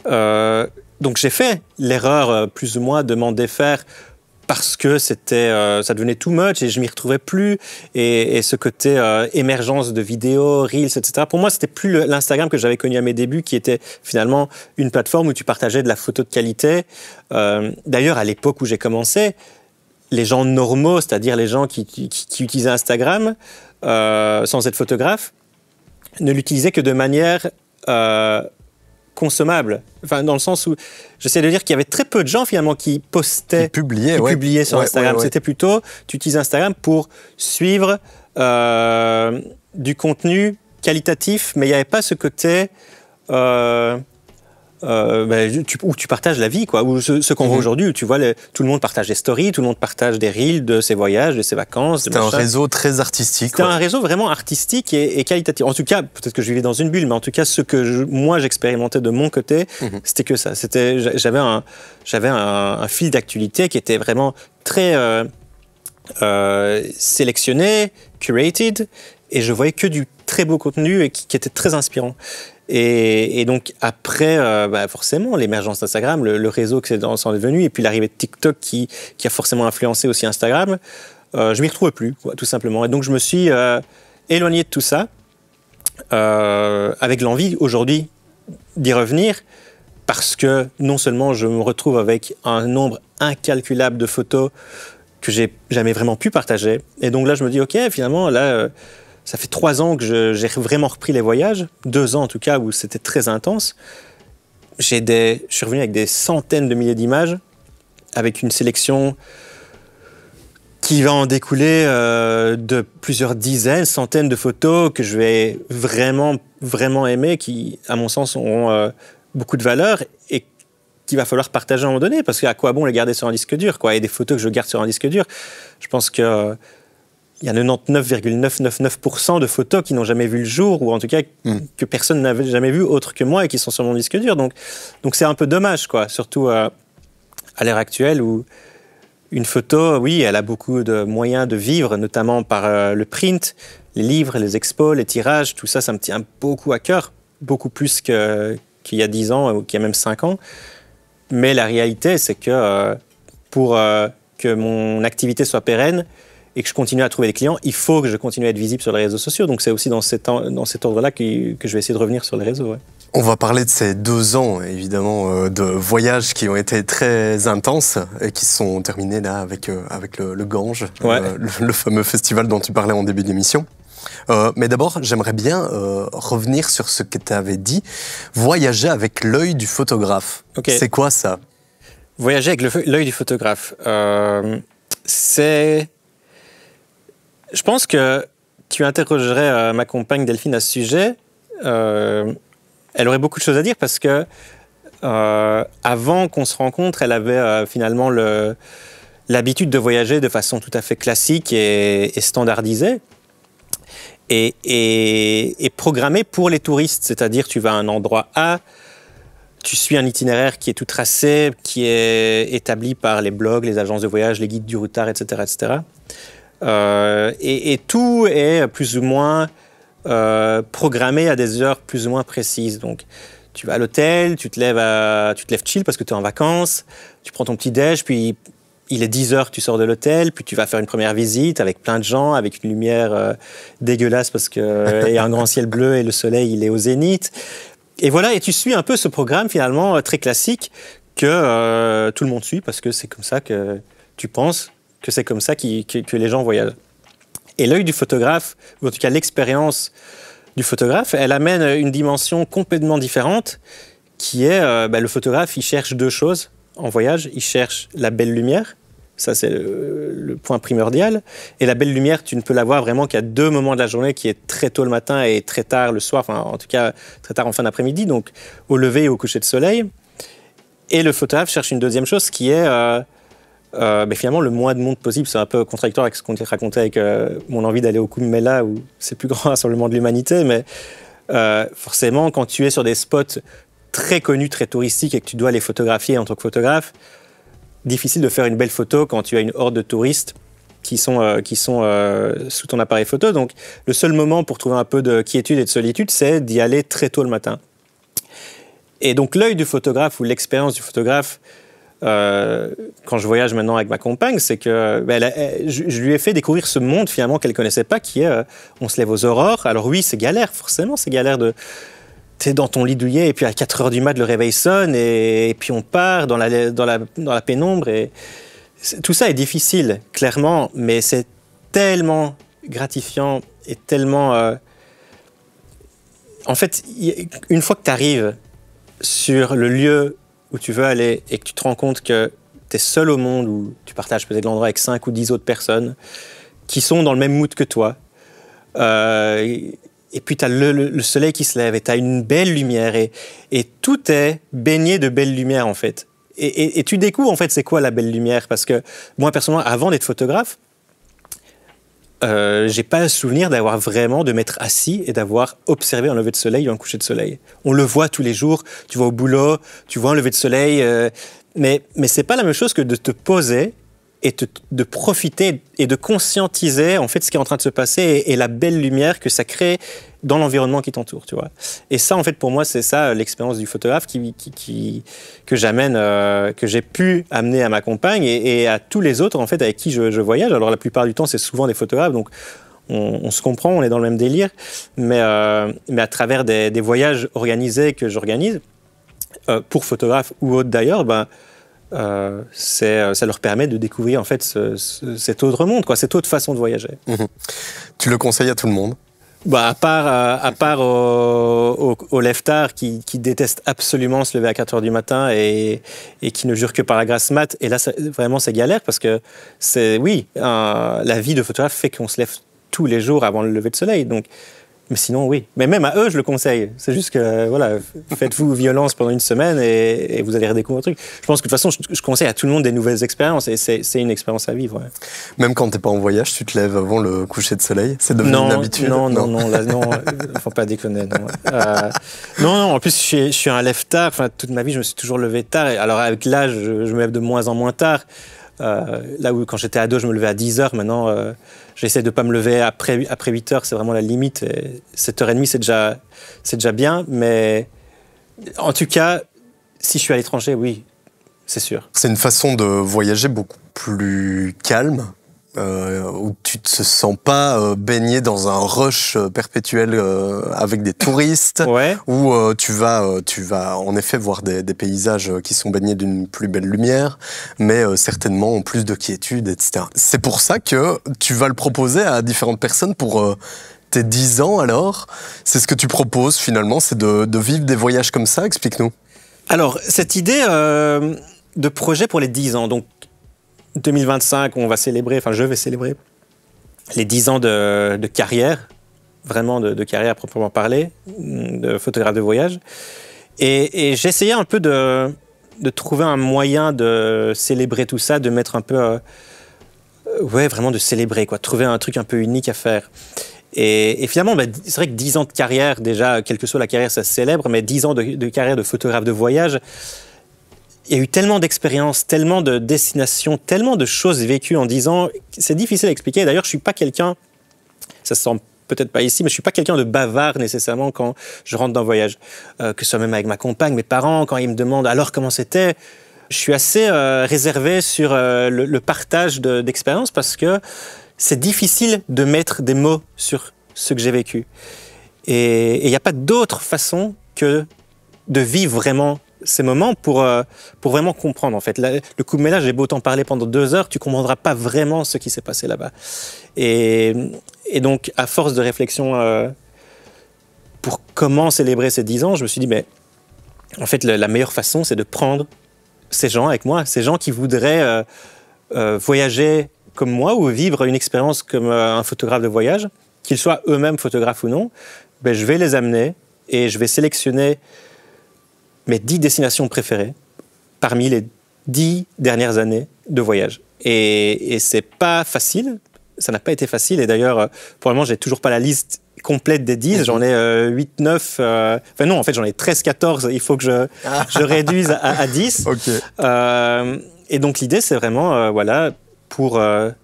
Donc j'ai fait l'erreur plus ou moins de m'en défaire parce que ça devenait too much et je m'y retrouvais plus, et ce côté émergence de vidéos, Reels, etc. Pour moi, c'était plus l'Instagram que j'avais connu à mes débuts, qui était finalement une plateforme où tu partageais de la photo de qualité. D'ailleurs, à l'époque où j'ai commencé, les gens normaux, c'est-à-dire les gens qui utilisaient Instagram sans être photographe, ne l'utilisaient que de manière consommable. Enfin, dans le sens où j'essaie de dire qu'il y avait très peu de gens finalement qui postaient, qui publiaient sur Instagram. C'était plutôt, tu utilises Instagram pour suivre du contenu qualitatif, mais il n'y avait pas ce côté où tu partages la vie, quoi. Ou ce qu'on voit aujourd'hui, où tu vois tout le monde partage des stories, tout le monde partage des reels de ses voyages, de ses vacances. C'était un réseau très artistique. C'était un réseau vraiment artistique et qualitatif. En tout cas, peut-être que je vivais dans une bulle, mais en tout cas, ce que moi j'expérimentais de mon côté, c'était que ça. J'avais un fil d'actualité qui était vraiment très sélectionné, curated, et je voyais que du très beau contenu et qui était très inspirant. Et donc après, forcément, l'émergence d'Instagram, le réseau que c'est devenu, et puis l'arrivée de TikTok qui a forcément influencé aussi Instagram, je m'y retrouvais plus, quoi, tout simplement. Et donc je me suis éloigné de tout ça, avec l'envie aujourd'hui d'y revenir, parce que non seulement je me retrouve avec un nombre incalculable de photos que j'ai jamais vraiment pu partager, et donc là je me dis, ok, finalement, là... ça fait 3 ans que j'ai vraiment repris les voyages, 2 ans en tout cas où c'était très intense. je suis revenu avec des centaines de milliers d'images, avec une sélection qui va en découler de plusieurs dizaines, centaines de photos que je vais vraiment, vraiment aimer, qui, à mon sens, auront beaucoup de valeur et qu'il va falloir partager à un moment donné, parce qu'à quoi bon les garder sur un disque dur, quoi. Et des photos que je garde sur un disque dur, je pense que il y a 99,999% de photos qui n'ont jamais vu le jour, ou en tout cas que personne n'avait jamais vu autre que moi et qui sont sur mon disque dur. Donc c'est un peu dommage, quoi. Surtout à l'heure actuelle où une photo, oui, elle a beaucoup de moyens de vivre, notamment par le print, les livres, les expos, les tirages, tout ça, ça me tient beaucoup à cœur, beaucoup plus qu'il y a 10 ans ou qu'il y a même 5 ans. Mais la réalité, c'est que pour que mon activité soit pérenne, et que je continue à trouver des clients, il faut que je continue à être visible sur les réseaux sociaux. Donc c'est aussi dans cet ordre-là que je vais essayer de revenir sur les réseaux. Ouais. On va parler de ces 2 ans, évidemment, de voyages qui ont été très intenses et qui sont terminés là avec le Gange, ouais. le fameux festival dont tu parlais en début d'émission. Mais d'abord, j'aimerais bien revenir sur ce que tu avais dit, voyager avec l'œil du photographe. Okay. C'est quoi ça? Voyager avec l'œil du photographe, c'est... Je pense que tu interrogerais ma compagne Delphine à ce sujet. Elle aurait beaucoup de choses à dire parce que avant qu'on se rencontre, elle avait finalement l'habitude de voyager de façon tout à fait classique et standardisée et programmée pour les touristes. C'est-à-dire tu vas à un endroit A, tu suis un itinéraire qui est tout tracé, qui est établi par les blogs, les agences de voyage, les guides du routard, etc., etc. Et tout est plus ou moins programmé à des heures plus ou moins précises. Donc, tu vas à l'hôtel, tu te lèves chill parce que tu es en vacances, tu prends ton petit déj, puis il est 10 heures, tu sors de l'hôtel, puis tu vas faire une première visite avec plein de gens, avec une lumière dégueulasse parce qu'il y a un grand ciel bleu et le soleil, il est au zénith. Et voilà, et tu suis un peu ce programme finalement très classique que tout le monde suit parce que c'est comme ça que tu penses que c'est comme ça que les gens voyagent. Et l'œil du photographe, ou en tout cas l'expérience du photographe, elle amène une dimension complètement différente qui est, le photographe, il cherche 2 choses en voyage. Il cherche la belle lumière, ça c'est le point primordial. Et la belle lumière, tu ne peux la voir vraiment qu'à 2 moments de la journée, qui est très tôt le matin et très tard le soir, enfin en tout cas très tard en fin d'après-midi, donc au lever et au coucher de soleil. Et le photographe cherche une deuxième chose qui est... finalement, le moins de monde possible, c'est un peu contradictoire avec ce qu'on racontait avec mon envie d'aller au Kumbh Mela, où c'est le plus grand rassemblement de l'humanité, mais forcément, quand tu es sur des spots très connus, très touristiques, et que tu dois les photographier en tant que photographe, difficile de faire une belle photo quand tu as une horde de touristes qui sont sous ton appareil photo. Donc, le seul moment pour trouver un peu de quiétude et de solitude, c'est d'y aller très tôt le matin. Et donc, l'œil du photographe ou l'expérience du photographe, quand je voyage maintenant avec ma compagne, c'est que je lui ai fait découvrir ce monde finalement qu'elle ne connaissait pas, qui est on se lève aux aurores. Alors oui, c'est galère, forcément, c'est galère de... T'es dans ton lit douillet et puis à 4 heures du mat, le réveil sonne et puis on part dans la pénombre. Et tout ça est difficile, clairement, mais c'est tellement gratifiant et tellement... En fait, une fois que tu arrives sur le lieu où tu veux aller et que tu te rends compte que tu es seul au monde, où tu partages peut-être l'endroit avec 5 ou 10 autres personnes qui sont dans le même mood que toi. Et puis tu as le soleil qui se lève et tu as une belle lumière et tout est baigné de belle lumière en fait. Et tu découvres en fait c'est quoi la belle lumière, parce que moi personnellement, avant d'être photographe, j'ai pas le souvenir de m'être assis et d'avoir observé un lever de soleil ou un coucher de soleil. On le voit tous les jours, tu vas au boulot, tu vois un lever de soleil, mais c'est pas la même chose que de te poser et de profiter et de conscientiser en fait ce qui est en train de se passer et la belle lumière que ça crée dans l'environnement qui t'entoure, tu vois. Et ça, en fait, pour moi, c'est ça l'expérience du photographe que j'amène, que j'ai pu amener à ma compagne et à tous les autres en fait avec qui je voyage. Alors la plupart du temps, c'est souvent des photographes, donc on se comprend, on est dans le même délire, mais à travers des voyages organisés que j'organise pour photographes ou autres d'ailleurs, ça leur permet de découvrir en fait cet autre monde, quoi, cette autre façon de voyager. Tu le conseilles à tout le monde? Bah, à part aux leftards qui détestent absolument se lever à 4 heures du matin et qui ne jurent que par la grâce mat. Et là, vraiment, c'est galère parce que la vie de photographe fait qu'on se lève tous les jours avant le lever de soleil. Donc, mais sinon, oui. Mais même à eux, je le conseille. C'est juste que, voilà, faites-vous violence pendant une semaine et vous allez redécouvrir un truc. Je pense que de toute façon, je conseille à tout le monde des nouvelles expériences et c'est une expérience à vivre. Ouais. Même quand t'es pas en voyage, tu te lèves avant le coucher de soleil? C'est devenu une habitude? Non, faut pas déconner. Non, en plus, je suis un lève tard. Enfin, toute ma vie, je me suis toujours levé tard. Alors, avec l'âge, je me lève de moins en moins tard. Là où quand j'étais ado, je me levais à 10 heures, maintenant j'essaie de ne pas me lever après 8 heures, c'est vraiment la limite. 7h30, c'est déjà bien, mais en tout cas, si je suis à l'étranger, oui, c'est sûr. C'est une façon de voyager beaucoup plus calme, où tu ne te sens pas baigné dans un rush perpétuel avec des touristes, ouais. Où tu vas en effet voir des paysages qui sont baignés d'une plus belle lumière, mais certainement en plus de quiétude, etc. C'est pour ça que tu vas le proposer à différentes personnes pour tes 10 ans alors. C'est ce que tu proposes finalement, c'est de vivre des voyages comme ça. Explique-nous. Alors, cette idée de projet pour les 10 ans, donc 2025, je vais célébrer les 10 ans de carrière, vraiment de carrière à proprement parler, de photographe de voyage. Et j'ai essayé un peu de trouver un moyen de célébrer tout ça, de mettre un peu... vraiment de célébrer, quoi, trouver un truc un peu unique à faire. Et finalement, c'est vrai que 10 ans de carrière, déjà, quelle que soit la carrière, ça se célèbre, mais 10 ans de carrière de photographe de voyage, il y a eu tellement d'expériences, tellement de destinations, tellement de choses vécues en 10 ans, c'est difficile à expliquer. D'ailleurs, je ne suis pas quelqu'un, ça se sent peut-être pas ici, mais je ne suis pas quelqu'un de bavard nécessairement quand je rentre dans un voyage. Que ce soit même avec ma compagne, mes parents, quand ils me demandent alors comment c'était, je suis assez réservé sur le partage d'expériences parce que c'est difficile de mettre des mots sur ce que j'ai vécu. Et il n'y a pas d'autre façon que de vivre vraiment ces moments pour vraiment comprendre en fait. Le coup de ménage, j'ai beau t'en parler pendant 2 heures, tu comprendras pas vraiment ce qui s'est passé là-bas. Et donc, à force de réflexion pour comment célébrer ces 10 ans, je me suis dit, mais en fait, la meilleure façon, c'est de prendre ces gens avec moi, ces gens qui voudraient voyager comme moi ou vivre une expérience comme un photographe de voyage, qu'ils soient eux-mêmes photographes ou non, je vais les amener et je vais sélectionner mes 10 destinations préférées parmi les 10 dernières années de voyage. Et c'est pas facile, ça n'a pas été facile. Et d'ailleurs, pour le moment, j'ai toujours pas la liste complète des 10. J'en ai 8, 9... Enfin non, en fait, j'en ai 13, 14. Il faut que je réduise à 10. Okay. Et donc, l'idée, c'est vraiment, pour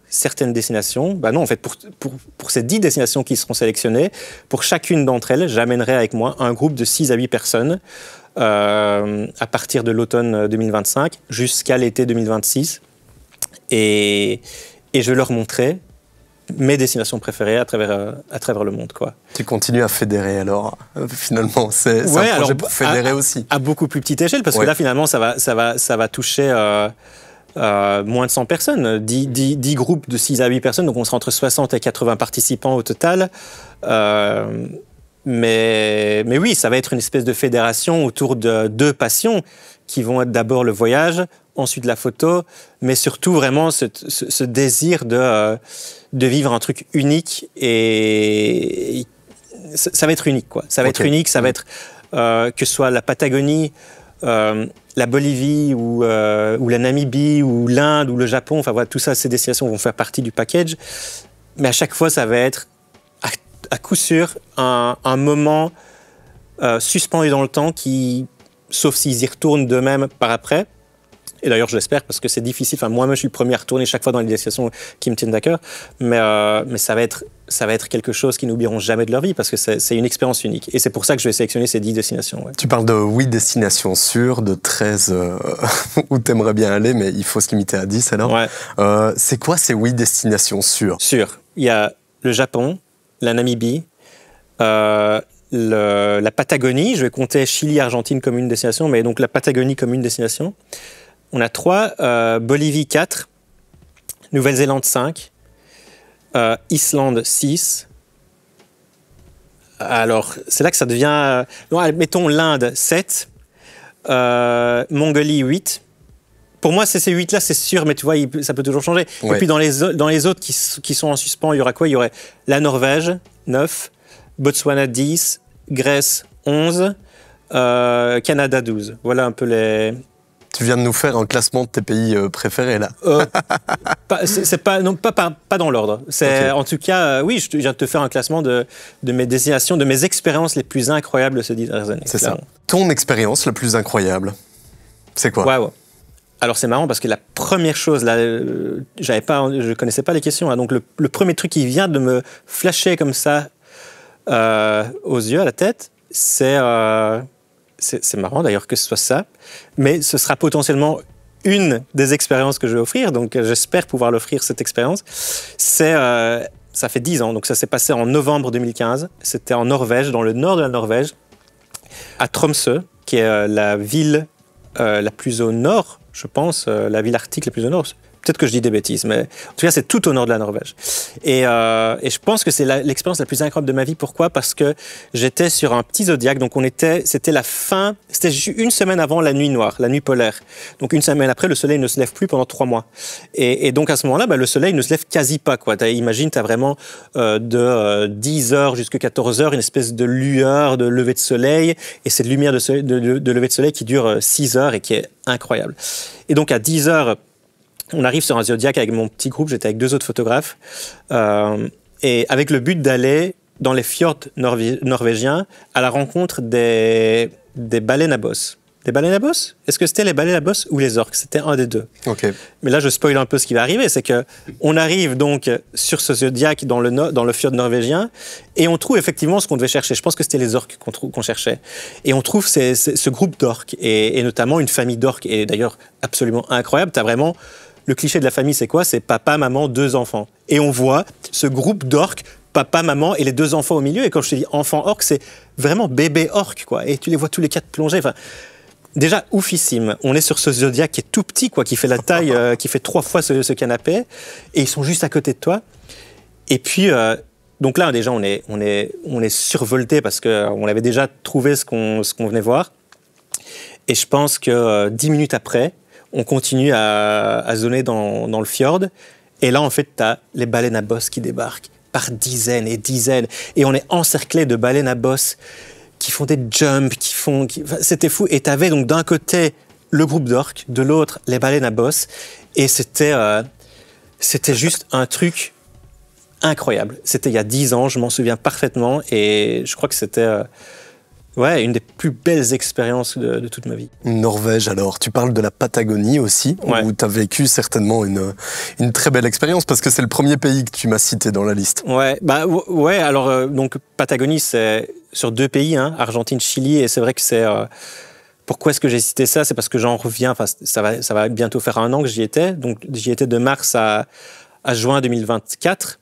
certaines destinations, non, en fait, pour ces 10 destinations qui seront sélectionnées, pour chacune d'entre elles, j'amènerai avec moi un groupe de 6 à 8 personnes à partir de l'automne 2025 jusqu'à l'été 2026. Et je vais leur montrer mes destinations préférées à travers le monde, quoi. Tu continues à fédérer alors, finalement. C'est un projet pour fédérer aussi. À beaucoup plus petite échelle, parce que là, finalement, ça va toucher moins de 100 personnes, 10 groupes de 6 à 8 personnes, donc on sera entre 60 et 80 participants au total. Mais oui, ça va être une espèce de fédération autour de 2 passions qui vont être d'abord le voyage, ensuite la photo, mais surtout vraiment ce désir de vivre un truc unique. Et ça va être unique, quoi. Ça va être unique, ça va être que ce soit la Patagonie, la Bolivie ou la Namibie ou l'Inde ou le Japon. Enfin voilà, tout ça, ces destinations vont faire partie du package. Mais à chaque fois, ça va être à coup sûr un moment suspendu dans le temps qui, sauf s'ils y retournent d'eux-mêmes par après, et d'ailleurs je l'espère parce que c'est difficile, enfin moi-même je suis le premier à retourner chaque fois dans les destinations qui me tiennent à cœur, mais ça va être quelque chose qu'ils n'oublieront jamais de leur vie parce que c'est une expérience unique, et c'est pour ça que je vais sélectionner ces 10 destinations. Ouais. Tu parles de 8 destinations sûres, de 13 où tu aimerais bien aller, mais il faut se limiter à 10 alors. Ouais. C'est quoi ces 8 destinations sûres? Sûres. Il y a le Japon, la Namibie, la Patagonie, je vais compter Chili, Argentine comme une destination, mais donc la Patagonie comme une destination. On a 3, Bolivie 4, Nouvelle-Zélande 5, Islande 6, Alors, c'est là que ça devient... mettons l'Inde, 7, Mongolie, 8. Pour moi, c'est ces 8-là, c'est sûr, mais tu vois, ça peut toujours changer. Ouais. Et puis, dans les autres qui sont en suspens, il y aura quoi? Il y aurait la Norvège, 9, Botswana, 10, Grèce, 11, Canada, 12. Voilà un peu les... Tu viens de nous faire un classement de tes pays préférés, là. Pas dans l'ordre. Okay. En tout cas, oui, je viens de te faire un classement de mes destinations, de mes expériences les plus incroyables de ces 10 dernières années. C'est ça. Ton expérience la plus incroyable, c'est quoi? Ouais. Alors, c'est marrant parce que la première chose, là, je connaissais pas les questions. Hein, donc, le premier truc qui vient de me flasher comme ça aux yeux, à la tête, c'est marrant d'ailleurs que ce soit ça, mais ce sera potentiellement une des expériences que je vais offrir, donc j'espère pouvoir l'offrir, cette expérience. Ça fait 10 ans, donc ça s'est passé en novembre 2015. C'était en Norvège, dans le nord de la Norvège, à Tromsø, qui est la ville la plus au nord, je pense, la ville arctique la plus au nord. Peut-être que je dis des bêtises, mais en tout cas, c'est tout au nord de la Norvège. Et je pense que c'est l'expérience la plus incroyable de ma vie. Pourquoi? Parce que j'étais sur un petit zodiaque. Donc, c'était la fin, c'était une semaine avant la nuit noire, la nuit polaire. Donc, une semaine après, le soleil ne se lève plus pendant 3 mois. Et donc, à ce moment-là, le soleil ne se lève quasi pas, quoi. Imagine, tu as vraiment de 10h jusqu'à 14h, une espèce de lueur de lever de soleil. Et cette lumière de lever de soleil qui dure 6 heures et qui est incroyable. Et donc, à 10h, on arrive sur un zodiaque avec mon petit groupe, j'étais avec 2 autres photographes, et avec le but d'aller dans les fjords norvégiens à la rencontre des baleines à bosse. Des baleines à bosse? Est-ce que c'était les baleines à bosse ou les orques? C'était un des deux. Okay. Mais là, je spoil un peu ce qui va arriver, c'est qu'on arrive donc sur ce zodiaque dans le fjord norvégien et on trouve effectivement ce qu'on devait chercher. Je pense que c'était les orques qu'on cherchait. Et on trouve ce groupe d'orques et notamment une famille d'orques. Et d'ailleurs, absolument incroyable. Tu as vraiment... Le cliché de la famille, c'est quoi? C'est papa, maman, 2 enfants. Et on voit ce groupe d'orques, papa, maman et les 2 enfants au milieu. Et quand je te dis enfant orque, c'est vraiment bébé orque, quoi. Et tu les vois tous les 4 plonger. Enfin, déjà, oufissime. On est sur ce zodiaque qui est tout petit, quoi, qui fait la taille, qui fait 3 fois ce canapé. Et ils sont juste à côté de toi. Et puis, donc là, déjà, on est survolté parce qu'on avait déjà trouvé ce qu'on venait voir. Et je pense que 10 minutes après, on continue à zoner dans le fjord. Et là, en fait, tu as les baleines à bosse qui débarquent par dizaines et dizaines. Et on est encerclé de baleines à bosse qui font des jumps, c'était fou. Et tu avais donc d'un côté le groupe d'orques, de l'autre les baleines à bosse. Et c'était juste un truc incroyable. C'était il y a 10 ans, je m'en souviens parfaitement. Et je crois que c'était... une des plus belles expériences de toute ma vie. Norvège, alors. Tu parles de la Patagonie aussi, où tu as vécu certainement une très belle expérience, parce que c'est le premier pays que tu m'as cité dans la liste. Alors, donc, Patagonie, c'est sur 2 pays, hein, Argentine, Chili, et c'est vrai que c'est... Pourquoi est-ce que j'ai cité ça? C'est parce que j'en reviens, ça va bientôt faire 1 an que j'y étais, donc j'y étais de mars à juin 2024.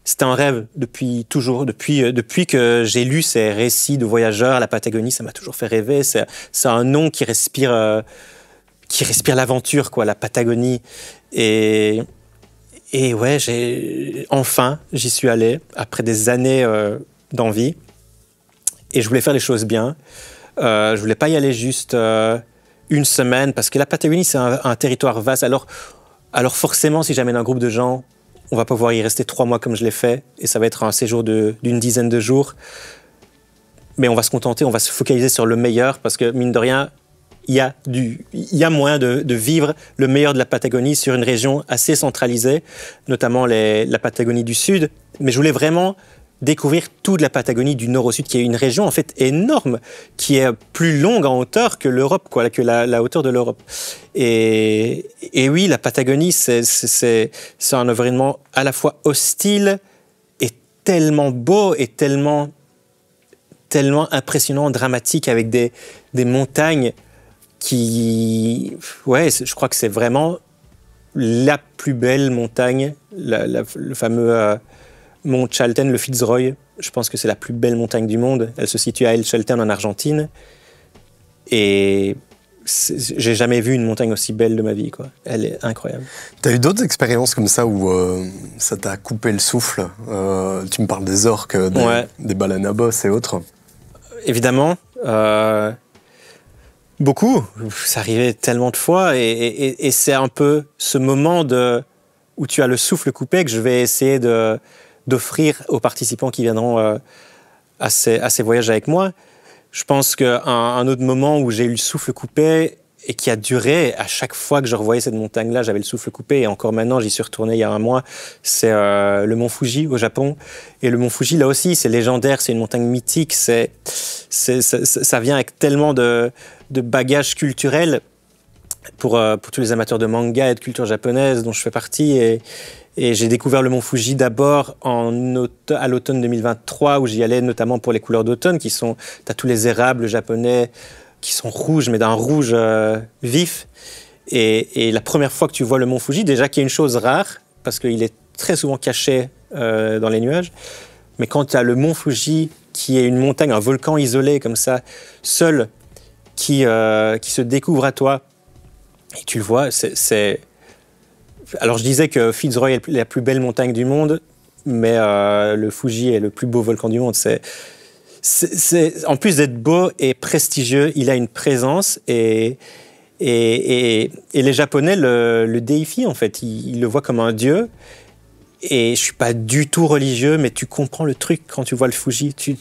C'était un rêve depuis toujours, depuis que j'ai lu ces récits de voyageurs à la Patagonie, ça m'a toujours fait rêver. C'est un nom qui respire l'aventure, quoi, la Patagonie. Et ouais, j'y suis allé après des années d'envie. Et je voulais faire les choses bien. Je voulais pas y aller juste 1 semaine parce que la Patagonie c'est un territoire vaste. Alors forcément, si j'amène un groupe de gens, on va pas pouvoir y rester 3 mois comme je l'ai fait, et ça va être un séjour d'une dizaine de jours. Mais on va se contenter, on va se focaliser sur le meilleur, parce que mine de rien, il y a moyen de vivre le meilleur de la Patagonie sur une région assez centralisée, notamment la Patagonie du Sud. Mais je voulais vraiment découvrir toute la Patagonie du nord au sud, qui est une région en fait énorme, qui est plus longue en hauteur que l'Europe, quoi, que la hauteur de l'Europe. Et oui, la Patagonie, c'est un environnement à la fois hostile et tellement beau et tellement impressionnant, dramatique, avec des montagnes qui... Ouais, je crois que c'est vraiment la plus belle montagne, le fameux... Mont Chaltén, le Fitzroy, je pense que c'est la plus belle montagne du monde. Elle se situe à El Chaltén en Argentine. Et j'ai jamais vu une montagne aussi belle de ma vie, quoi. Elle est incroyable. Tu as eu d'autres expériences comme ça où ça t'a coupé le souffle? Tu me parles des orques, des baleines à bosse et autres. Évidemment. Beaucoup. Ça arrivait tellement de fois. Et c'est un peu ce moment où tu as le souffle coupé que je vais essayer d'offrir aux participants qui viendront à ces voyages avec moi. Je pense qu'un autre moment où j'ai eu le souffle coupé et qui a duré, à chaque fois que je revoyais cette montagne-là, j'avais le souffle coupé. Et encore maintenant, j'y suis retourné il y a un mois, c'est le mont Fuji au Japon. Et le mont Fuji, là aussi, c'est légendaire, c'est une montagne mythique. Ça vient avec tellement de bagages culturels pour tous les amateurs de manga et de culture japonaise dont je fais partie. Et j'ai découvert le mont Fuji d'abord à l'automne 2023, où j'y allais notamment pour les couleurs d'automne, t'as tous les érables japonais qui sont rouges, mais d'un rouge vif. Et la première fois que tu vois le mont Fuji, déjà qu'il y a une chose rare, parce qu'il est très souvent caché dans les nuages, mais quand tu as le mont Fuji, qui est une montagne, un volcan isolé comme ça, seul, qui se découvre à toi, et tu le vois, Alors je disais que Fitzroy est la plus belle montagne du monde, mais le Fuji est le plus beau volcan du monde. En plus d'être beau et prestigieux, il a une présence et les Japonais le déifient en fait. Ils le voient comme un dieu. Et je suis pas du tout religieux, mais tu comprends le truc quand tu vois le Fuji. Tu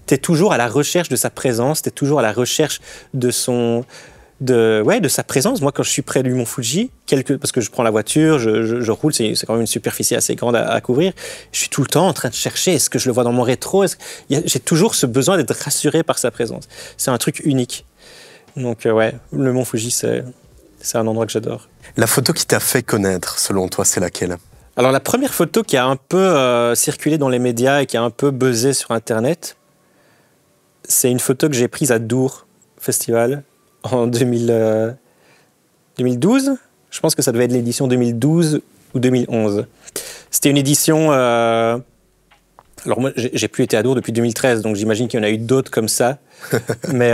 es toujours à la recherche de sa présence, tu es toujours à la recherche de sa présence. Moi, quand je suis près du mont Fuji, parce que je prends la voiture, je roule, c'est quand même une superficie assez grande à couvrir, je suis tout le temps en train de chercher, est-ce que je le vois dans mon rétro? J'ai toujours ce besoin d'être rassuré par sa présence. C'est un truc unique. Donc le mont Fuji, c'est un endroit que j'adore. La photo qui t'a fait connaître, selon toi, c'est laquelle? Alors la première photo qui a un peu circulé dans les médias et qui a un peu buzzé sur Internet, c'est une photo que j'ai prise à Dour Festival en 2012. Je pense que ça devait être l'édition 2012 ou 2011. C'était une édition... Alors moi, j'ai plus été à Dour depuis 2013, donc j'imagine qu'il y en a eu d'autres comme ça. mais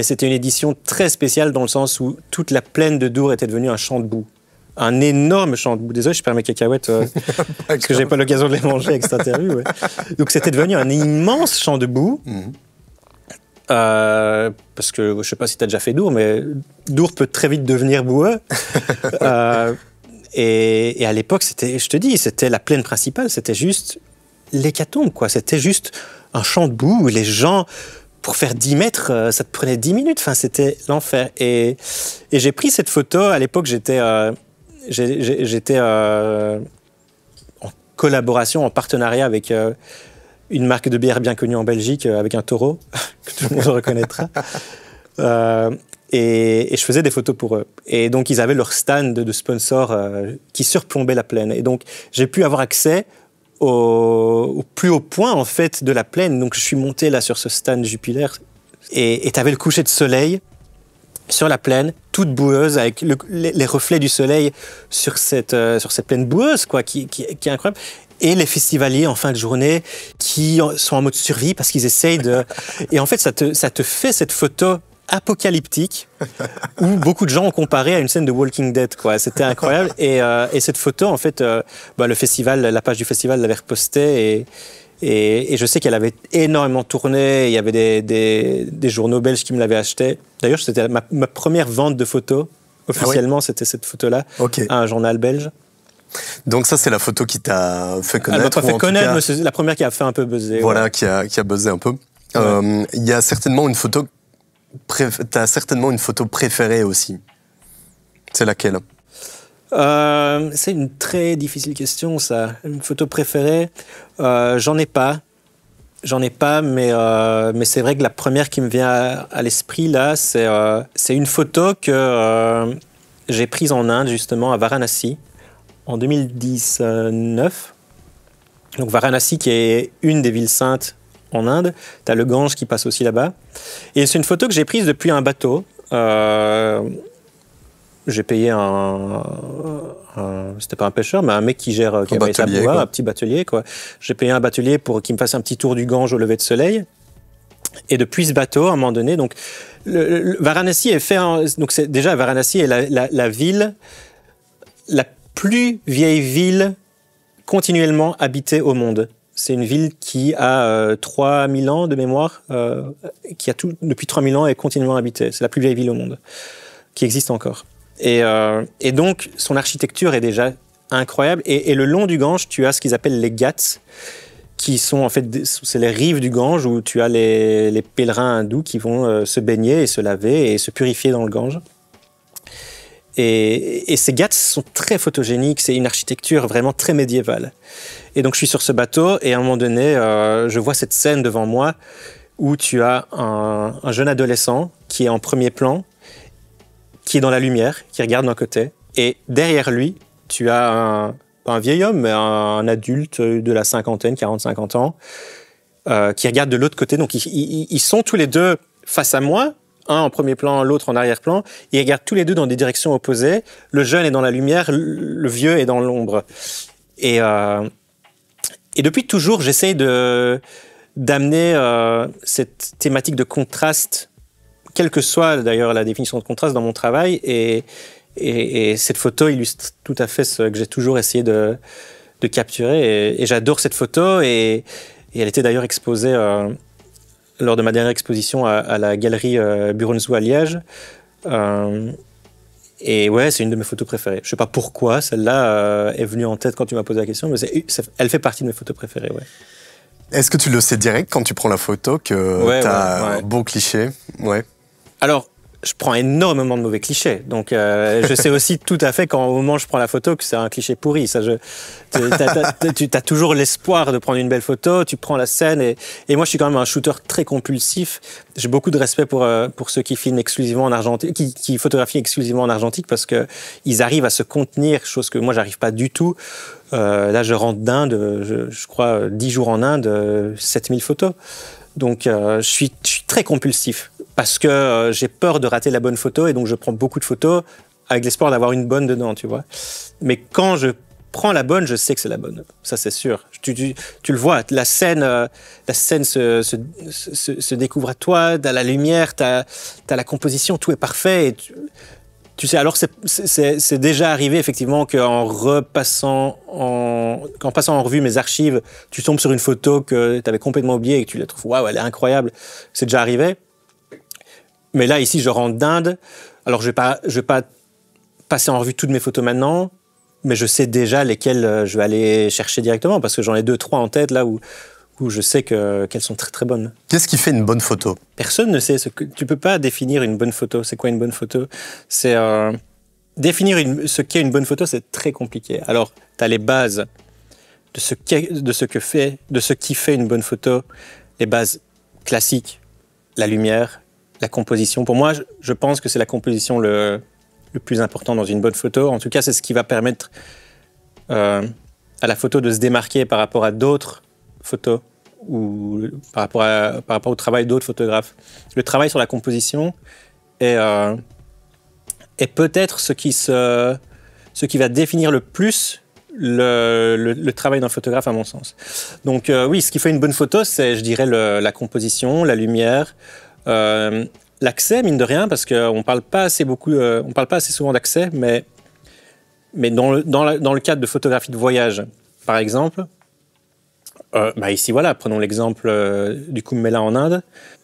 c'était une édition très spéciale dans le sens où toute la plaine de Dour était devenue un champ de boue. Un énorme champ de boue. Désolé, je perds mes cacahuètes parce que j'ai pas l'occasion de les manger avec cette interview. Ouais. Donc c'était devenu un immense champ de boue. Parce que je sais pas si tu as déjà fait Dour, mais Dour peut très vite devenir boueux. Et à l'époque, c'était la plaine principale, c'était juste l'hécatombe, quoi. C'était juste un champ de boue où les gens, pour faire 10 mètres, ça te prenait 10 minutes. Enfin, c'était l'enfer. Et j'ai pris cette photo. À l'époque, j'étais en collaboration, en partenariat avec une marque de bière bien connue en Belgique, avec un taureau, que tout le monde reconnaîtra. Et je faisais des photos pour eux. Et donc, ils avaient leur stand de sponsors qui surplombait la plaine. Et donc, j'ai pu avoir accès au plus haut point, en fait, de la plaine. Donc, je suis monté là sur ce stand Jupiler. Et tu avais le coucher de soleil sur la plaine, toute boueuse, avec les reflets du soleil sur cette plaine boueuse, quoi, qui est incroyable. Et les festivaliers en fin de journée qui sont en mode survie parce qu'ils essayent de... Et en fait, ça te fait cette photo apocalyptique où beaucoup de gens ont comparé à une scène de Walking Dead, quoi. C'était incroyable. Et cette photo, en fait, le festival, la page du festival l'avait repostée et je sais qu'elle avait énormément tourné. Il y avait des journaux belges qui me l'avaient acheté. D'ailleurs, c'était ma première vente de photos. Officiellement, c'était cette photo-là, à un journal belge. Donc ça, c'est la photo qui t'a fait connaître. Elle m'a pas fait connaître, mais c'est la première qui a fait un peu buzzer. Voilà, ouais. qui a buzzé un peu. Il y a certainement une photo... T'as certainement une photo préférée aussi. C'est laquelle? C'est une très difficile question, ça. Une photo préférée, j'en ai pas. Mais c'est vrai que la première qui me vient à l'esprit, là, c'est une photo que j'ai prise en Inde, justement, à Varanasi, en 2019. Donc Varanasi, qui est une des villes saintes en Inde. Tu as le Gange qui passe aussi là-bas. Et c'est une photo que j'ai prise depuis un bateau. J'ai payé c'était pas un pêcheur, mais un mec qui gère un petit batelier, quoi. J'ai payé un batelier pour qu'il me fasse un petit tour du Gange au lever de soleil. Et depuis ce bateau, à un moment donné, donc Varanasi est fait. Donc déjà, Varanasi est la ville, la plus vieille ville continuellement habitée au monde. C'est une ville qui a 3000 ans de mémoire, qui a depuis 3000 ans est continuellement habitée. C'est la plus vieille ville au monde, qui existe encore. Et donc, son architecture est déjà incroyable. Et le long du Gange, tu as ce qu'ils appellent les Ghats, qui sont en fait, c'est les rives du Gange où tu as les pèlerins hindous qui vont se baigner et se laver et se purifier dans le Gange. Et ces Ghats sont très photogéniques, c'est une architecture vraiment très médiévale. Et donc je suis sur ce bateau et à un moment donné, je vois cette scène devant moi où tu as un jeune adolescent qui est en premier plan, qui est dans la lumière, qui regarde d'un côté. Et derrière lui, tu as pas un vieil homme, mais un adulte de la cinquantaine, 40-50 ans, qui regarde de l'autre côté. Donc ils sont tous les deux face à moi, un en premier plan, l'autre en arrière-plan. Ils regardent tous les deux dans des directions opposées. Le jeune est dans la lumière, le vieux est dans l'ombre. Et depuis toujours, j'essaye d'amener cette thématique de contraste, quelle que soit d'ailleurs la définition de contraste dans mon travail. Et cette photo illustre tout à fait ce que j'ai toujours essayé de capturer. Et j'adore cette photo. Et elle était d'ailleurs exposée lors de ma dernière exposition à la galerie Buronzou à Liège. Et ouais, c'est une de mes photos préférées. Je ne sais pas pourquoi celle-là est venue en tête quand tu m'as posé la question, mais elle fait partie de mes photos préférées. Ouais. Est-ce que tu le sais direct quand tu prends la photo que tu as un beau cliché? Ouais. Alors, je prends énormément de mauvais clichés. Donc, je sais aussi tout à fait quand au moment où je prends la photo que c'est un cliché pourri. Tu as toujours l'espoir de prendre une belle photo, tu prends la scène. Et moi, je suis quand même un shooter très compulsif. J'ai beaucoup de respect pour ceux qui filment exclusivement en argentique, qui photographient exclusivement en argentique parce qu'ils arrivent à se contenir, chose que moi, j'arrive pas du tout. Là, je rentre d'Inde, je crois 10 jours en Inde, 7000 photos. Donc, je suis très compulsif parce que j'ai peur de rater la bonne photo et donc je prends beaucoup de photos avec l'espoir d'avoir une bonne dedans, tu vois. Mais quand je prends la bonne, je sais que c'est la bonne. Ça, c'est sûr. Tu le vois, la scène se découvre à toi, t'as la lumière, t'as la composition, tout est parfait. Et tu sais, alors c'est déjà arrivé effectivement qu'en passant en revue mes archives, tu tombes sur une photo que tu avais complètement oubliée et que tu la trouves, waouh, elle est incroyable. C'est déjà arrivé. Mais là, ici, je rentre d'Inde. Alors, je vais pas passer en revue toutes mes photos maintenant, mais je sais déjà lesquelles je vais aller chercher directement parce que j'en ai 2-3 en tête là où je sais qu'elles sont très très bonnes. Qu'est-ce qui fait une bonne photo? Personne ne sait. Tu peux pas définir une bonne photo. C'est quoi une bonne photo? C'est définir ce qu'est une bonne photo, c'est très compliqué. Alors, tu as les bases de ce qui fait une bonne photo, les bases classiques, la lumière, la composition. Pour moi, je pense que c'est la composition le plus important dans une bonne photo. En tout cas, c'est ce qui va permettre à la photo de se démarquer par rapport à d'autres photos ou par rapport au travail d'autres photographes. Le travail sur la composition est peut-être ce qui va définir le plus le travail d'un photographe à mon sens. Donc oui, ce qui fait une bonne photo, c'est, je dirais, la composition, la lumière, l'accès, mine de rien, parce qu'on parle pas assez souvent d'accès, mais dans le cadre de photographie de voyage, par exemple, ici, voilà, prenons l'exemple du Kumbh Mela en Inde.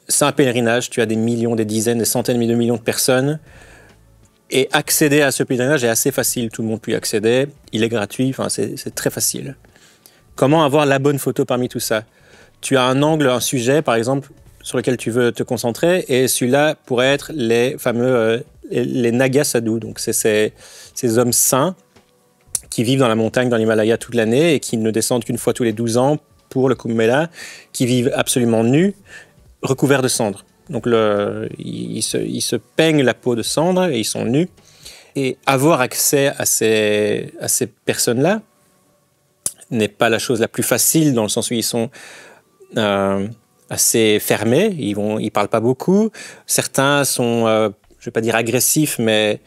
C'est un pèlerinage, tu as des millions, des dizaines, des centaines de millions de personnes. Et accéder à ce pèlerinage est assez facile, tout le monde peut y accéder. Il est gratuit, enfin, c'est très facile. Comment avoir la bonne photo parmi tout ça? Tu as un angle, un sujet, par exemple, sur lequel tu veux te concentrer, et celui-là pourrait être les fameux les Naga Sadhus. Donc, c'est ces hommes saints qui vivent dans la montagne, dans l'Himalaya toute l'année et qui ne descendent qu'une fois tous les 12 ans pour le Kumbh Mela, qui vivent absolument nus, recouverts de cendres. Donc ils se peignent la peau de cendre et ils sont nus. Et avoir accès à ces personnes-là n'est pas la chose la plus facile, dans le sens où ils sont assez fermés, ils parlent pas beaucoup. Certains sont, je vais pas dire agressifs, mais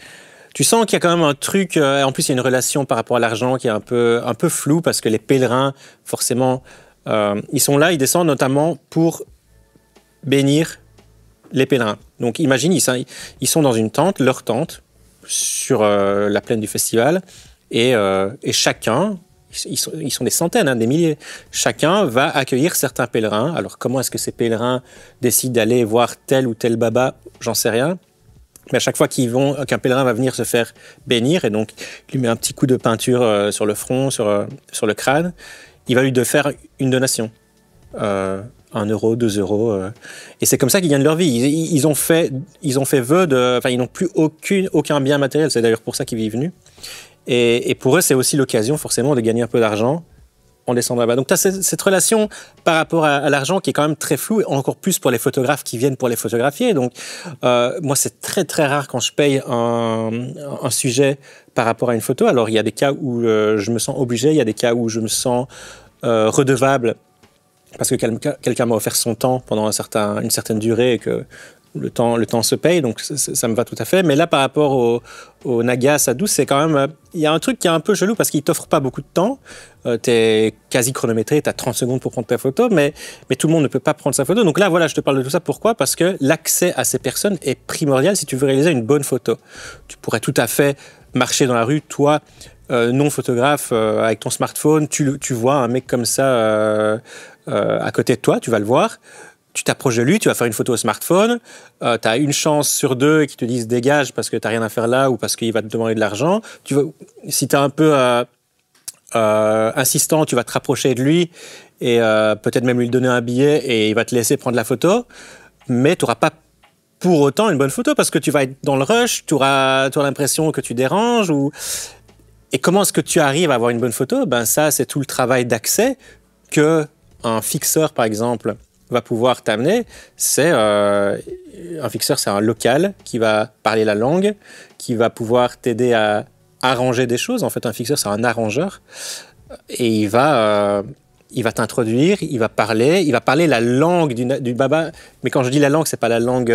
tu sens qu'il y a quand même un truc. En plus, il y a une relation par rapport à l'argent qui est un peu floue, parce que les pèlerins, forcément, ils sont là, ils descendent notamment pour bénir les pèlerins. Donc imagine, ils sont dans une tente, leur tente, sur la plaine du festival, et chacun, ils sont des centaines, hein, des milliers, chacun va accueillir certains pèlerins. Alors comment est-ce que ces pèlerins décident d'aller voir tel ou tel baba, j'en sais rien. Mais à chaque fois qu'un pèlerin va venir se faire bénir, et donc il lui met un petit coup de peinture sur le front, sur le crâne, il va lui faire une donation. 1 euro, 2 euros. Et c'est comme ça qu'ils gagnent leur vie. Ils ont fait vœu de... Enfin, ils n'ont plus aucun bien matériel. C'est d'ailleurs pour ça qu'ils vivent nus. Et pour eux, c'est aussi l'occasion, forcément, de gagner un peu d'argent en descendant là-bas. Donc, tu as cette relation par rapport à l'argent qui est quand même très floue, et encore plus pour les photographes qui viennent pour les photographier. Donc, moi, c'est très, très rare quand je paye un sujet par rapport à une photo. Alors, il y a des cas où je me sens obligé, il y a des cas où je me sens redevable parce que quelqu'un m'a offert son temps pendant une certaine durée et que le temps se paye, donc ça me va tout à fait. Mais là, par rapport au Naga Sadhu, c'est quand même... Il y a un truc qui est un peu chelou parce qu'il ne t'offre pas beaucoup de temps. Tu es quasi chronométré, tu as 30 secondes pour prendre ta photo, mais tout le monde ne peut pas prendre sa photo. Donc là, voilà, je te parle de tout ça. Pourquoi ? Parce que l'accès à ces personnes est primordial si tu veux réaliser une bonne photo. Tu pourrais tout à fait marcher dans la rue, toi, non photographe, avec ton smartphone, tu vois un mec comme ça à côté de toi, tu vas le voir. Tu t'approches de lui, tu vas faire une photo au smartphone, tu as une chance sur 2 qui te disent dégage parce que tu n'as rien à faire là ou parce qu'il va te demander de l'argent. Si tu es un peu insistant, tu vas te rapprocher de lui et peut-être même lui donner un billet et il va te laisser prendre la photo, mais tu n'auras pas pour autant une bonne photo parce que tu vas être dans le rush, tu auras l'impression que tu déranges. Et comment est-ce que tu arrives à avoir une bonne photo ? Ben ça, c'est tout le travail d'accès qu'un fixeur, par exemple, va pouvoir t'amener. Un fixeur, c'est un local qui va parler la langue, qui va pouvoir t'aider à arranger des choses. En fait, un fixeur, c'est un arrangeur. Et il va t'introduire, il va parler la langue du baba. Mais quand je dis la langue, c'est pas la langue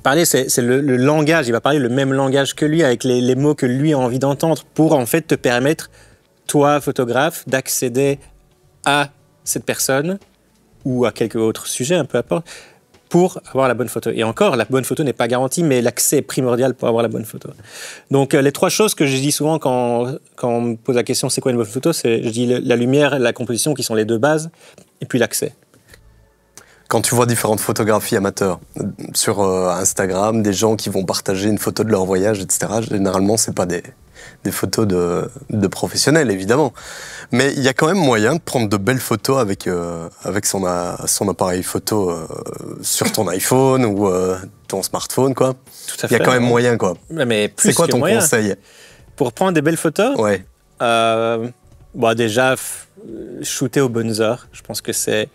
parlée, c'est le langage. Il va parler le même langage que lui, avec les mots que lui a envie d'entendre, pour en fait te permettre, toi, photographe, d'accéder à cette personne ou à quelque autre sujet, peu importe, pour avoir la bonne photo. Et encore, la bonne photo n'est pas garantie, mais l'accès est primordial pour avoir la bonne photo. Donc, les 3 choses que je dis souvent quand on me pose la question c'est quoi une bonne photo, je dis la lumière, la composition qui sont les 2 bases, et puis l'accès. Quand tu vois différentes photographies amateurs sur Instagram, des gens qui vont partager une photo de leur voyage, etc., généralement, c'est pas des photos de professionnels, évidemment. Mais il y a quand même moyen de prendre de belles photos avec son appareil photo sur ton iPhone ou ton smartphone, quoi. Tout à fait. Il y a quand même moyen, quoi. Mais plus c'est quoi ton moyen. conseil ? Pour prendre des belles photos ? Ouais. Déjà, shooter aux bonnes heures. Je pense que c'est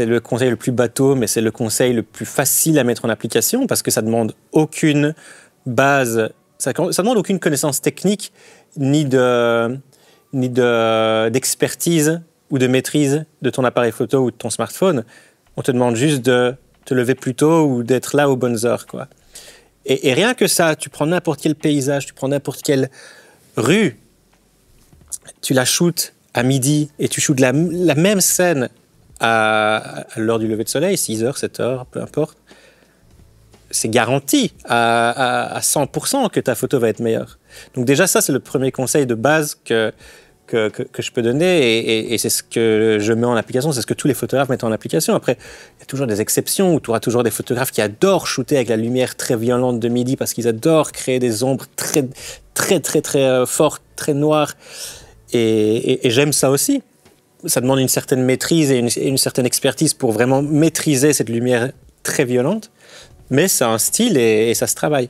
le conseil le plus bateau, mais c'est le conseil le plus facile à mettre en application parce que ça demande aucune base, ça demande aucune connaissance technique ni d'expertise ou de maîtrise de ton appareil photo ou de ton smartphone. On te demande juste de te lever plus tôt ou d'être là aux bonnes heures, quoi. Et rien que ça, tu prends n'importe quel paysage, tu prends n'importe quelle rue, tu la shootes à midi et tu shootes la même scène à l'heure du lever de soleil, 6h, 7h, peu importe, c'est garanti à 100% que ta photo va être meilleure. Donc déjà, ça, c'est le premier conseil de base que je peux donner et c'est ce que je mets en application, c'est ce que tous les photographes mettent en application. Après, il y a toujours des exceptions où tu auras toujours des photographes qui adorent shooter avec la lumière très violente de midi parce qu'ils adorent créer des ombres très, très, très, très fortes, très noires. Et j'aime ça aussi. Ça demande une certaine maîtrise et une certaine expertise pour vraiment maîtriser cette lumière très violente. Mais c'est un style et ça se travaille.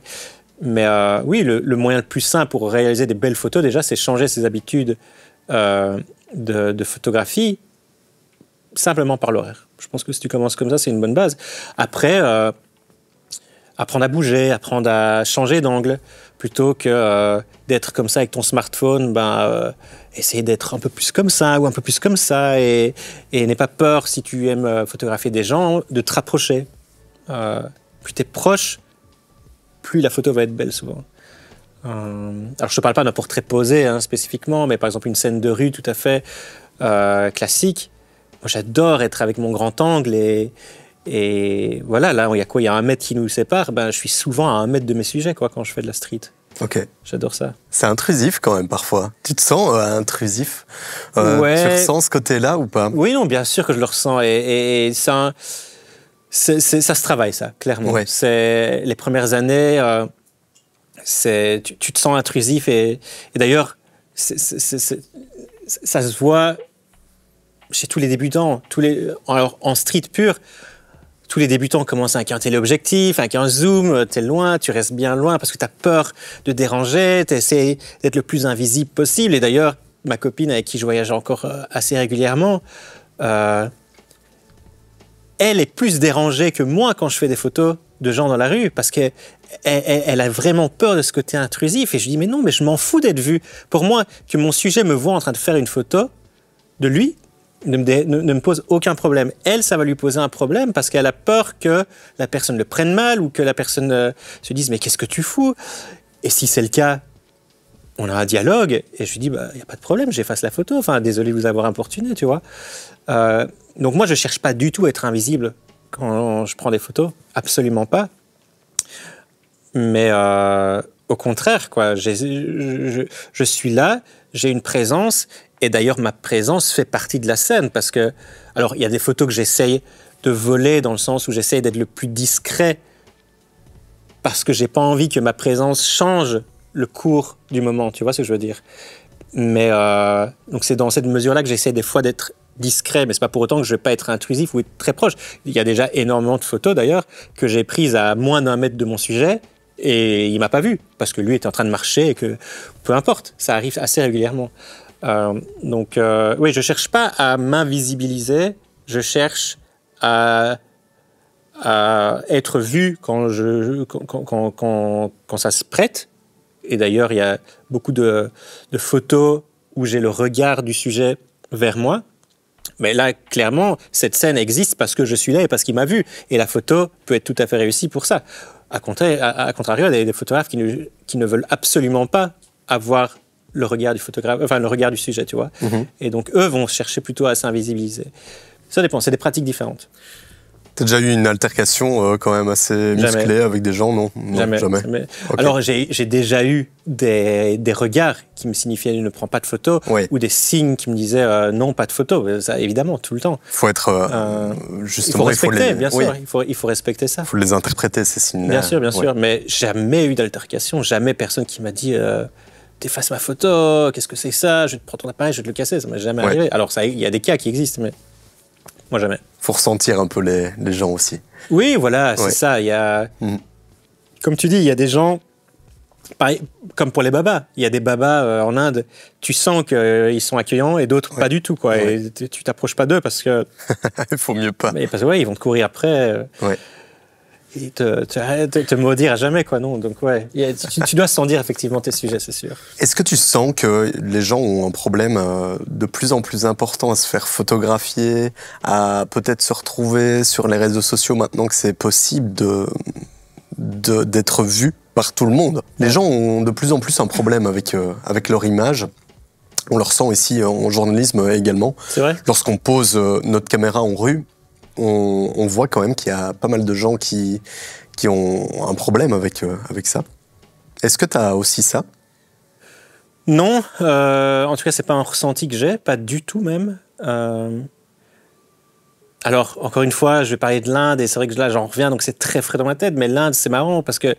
Mais oui, le moyen le plus simple pour réaliser des belles photos, déjà, c'est changer ses habitudes de photographie simplement par l'horaire. Je pense que si tu commences comme ça, c'est une bonne base. Après, apprendre à bouger, apprendre à changer d'angle, plutôt que d'être comme ça avec ton smartphone, essayer d'être un peu plus comme ça ou un peu plus comme ça et n'aie pas peur, si tu aimes photographier des gens, de te rapprocher. Plus tu es proche, plus la photo va être belle souvent. Alors je ne te parle pas d'un portrait posé spécifiquement, mais par exemple une scène de rue tout à fait classique. moi, j'adore être avec mon grand angle et voilà, là, il y a quoi? Il y a 1 mètre qui nous sépare. Ben, je suis souvent à 1 mètre de mes sujets, quoi, quand je fais de la street. Ok. J'adore ça. C'est intrusif quand même parfois. Tu te sens intrusif? Ouais. Tu ressens ce côté-là ou pas? Oui, non, bien sûr que je le ressens. Et ça, ça se travaille, ça, clairement. Ouais. C'est les premières années, tu te sens intrusif. Et d'ailleurs, ça se voit chez tous les débutants. Alors, en street pur, tous les débutants commencent avec un téléobjectif, avec un zoom, t'es loin, tu restes bien loin parce que t'as peur de déranger, t'essaies d'être le plus invisible possible. Et d'ailleurs, ma copine avec qui je voyage encore assez régulièrement, elle est plus dérangée que moi quand je fais des photos de gens dans la rue parce qu'elle a vraiment peur de ce côté intrusif. Et je dis, mais non, mais je m'en fous d'être vu. Pour moi, que mon sujet me voit en train de faire une photo de lui, ne me pose aucun problème. Elle, ça va lui poser un problème parce qu'elle a peur que la personne le prenne mal ou que la personne se dise « mais qu'est-ce que tu fous ?» Et si c'est le cas, on a un dialogue et je lui dis bah, « il n'y a pas de problème, j'efface la photo, enfin désolé de vous avoir importuné, tu vois. » Donc moi, je ne cherche pas du tout à être invisible quand je prends des photos, absolument pas. Mais au contraire, quoi, je suis là, j'ai une présence. Et d'ailleurs, ma présence fait partie de la scène parce que, alors, il y a des photos que j'essaye de voler dans le sens où j'essaye d'être le plus discret parce que j'ai pas envie que ma présence change le cours du moment. Tu vois ce que je veux dire? Mais donc c'est dans cette mesure-là que j'essaie des fois d'être discret, mais c'est pas pour autant que je vais pas être intrusif ou être très proche. Il y a déjà énormément de photos d'ailleurs que j'ai prises à moins d'1 mètre de mon sujet. Et il m'a pas vu parce que lui était en train de marcher et que peu importe, ça arrive assez régulièrement. Donc, oui, je ne cherche pas à m'invisibiliser, je cherche à être vu quand ça se prête. Et d'ailleurs, il y a beaucoup de photos où j'ai le regard du sujet vers moi. Mais là, clairement, cette scène existe parce que je suis là et parce qu'il m'a vu. Et la photo peut être tout à fait réussie pour ça. À contrario, il y a des photographes qui ne veulent absolument pas avoir le regard du photographe, enfin le regard du sujet, tu vois. Mm-hmm. Et donc, eux vont chercher plutôt à s'invisibiliser. Ça dépend, c'est des pratiques différentes. T'as déjà eu une altercation quand même assez musclée avec des gens, non? Jamais. Okay. Alors, j'ai déjà eu des regards qui me signifiaient « ne prends pas de photos oui. » ou des signes qui me disaient « non, pas de photos ». Ça, évidemment, tout le temps. Il faut être... justement, il faut respecter, bien sûr. Il faut respecter ça. Il faut les interpréter, ces signes-là. Bien sûr. Mais jamais eu d'altercation. Jamais personne qui m'a dit t'effaces ma photo, qu'est-ce que c'est ça? Je vais te prendre ton appareil, je vais te le casser. Ça m'est jamais arrivé. Alors, il y a des cas qui existent, mais moi, jamais. Faut ressentir un peu les gens aussi. Oui, voilà, c'est ça. Il y a, comme tu dis, il y a des gens, pareil, comme pour les babas. Il y a des babas en Inde, tu sens qu'ils sont accueillants et d'autres pas du tout, quoi. Et tu t'approches pas d'eux parce que... Il faut mieux pas. Mais parce que ils vont te courir après. Et te maudire à jamais, quoi, non. Donc, tu dois sentir effectivement tes sujets, c'est sûr. Est-ce que tu sens que les gens ont un problème de plus en plus important à se faire photographier, à peut-être se retrouver sur les réseaux sociaux maintenant que c'est possible d'être vu par tout le monde? Les gens ont de plus en plus un problème avec leur image. On le ressent ici en journalisme également. C'est vrai. Lorsqu'on pose notre caméra en rue, on voit quand même qu'il y a pas mal de gens qui ont un problème avec ça. Est-ce que tu as aussi ça? Non, en tout cas, c'est pas un ressenti que j'ai, pas du tout même. Alors, encore une fois, je vais parler de l'Inde et c'est vrai que là, j'en reviens, donc c'est très frais dans ma tête, mais l'Inde, c'est marrant parce que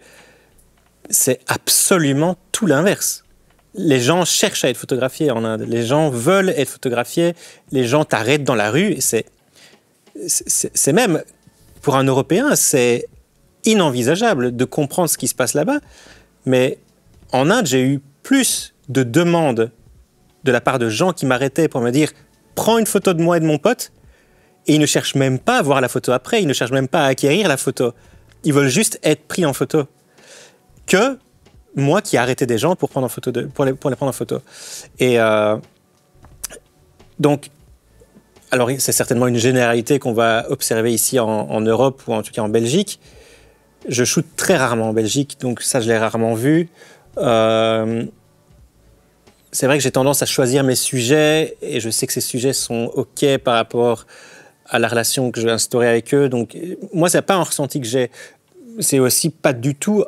c'est absolument tout l'inverse. Les gens cherchent à être photographiés en Inde, les gens veulent être photographiés, les gens t'arrêtent dans la rue et c'est même, pour un Européen, c'est inenvisageable de comprendre ce qui se passe là-bas. Mais en Inde, j'ai eu plus de demandes de la part de gens qui m'arrêtaient pour me dire « prends une photo de moi et de mon pote » et ils ne cherchent même pas à voir la photo après, ils ne cherchent même pas à acquérir la photo. Ils veulent juste être pris en photo. Que moi qui ai arrêté des gens pour les prendre en photo. Et donc, alors, c'est certainement une généralité qu'on va observer ici en Europe ou en tout cas en Belgique. Je shoote très rarement en Belgique, donc ça, je l'ai rarement vu. c'est vrai que j'ai tendance à choisir mes sujets et je sais que ces sujets sont OK par rapport à la relation que je vais instaurer avec eux. Donc, moi, c'est pas un ressenti que j'ai. C'est aussi pas du tout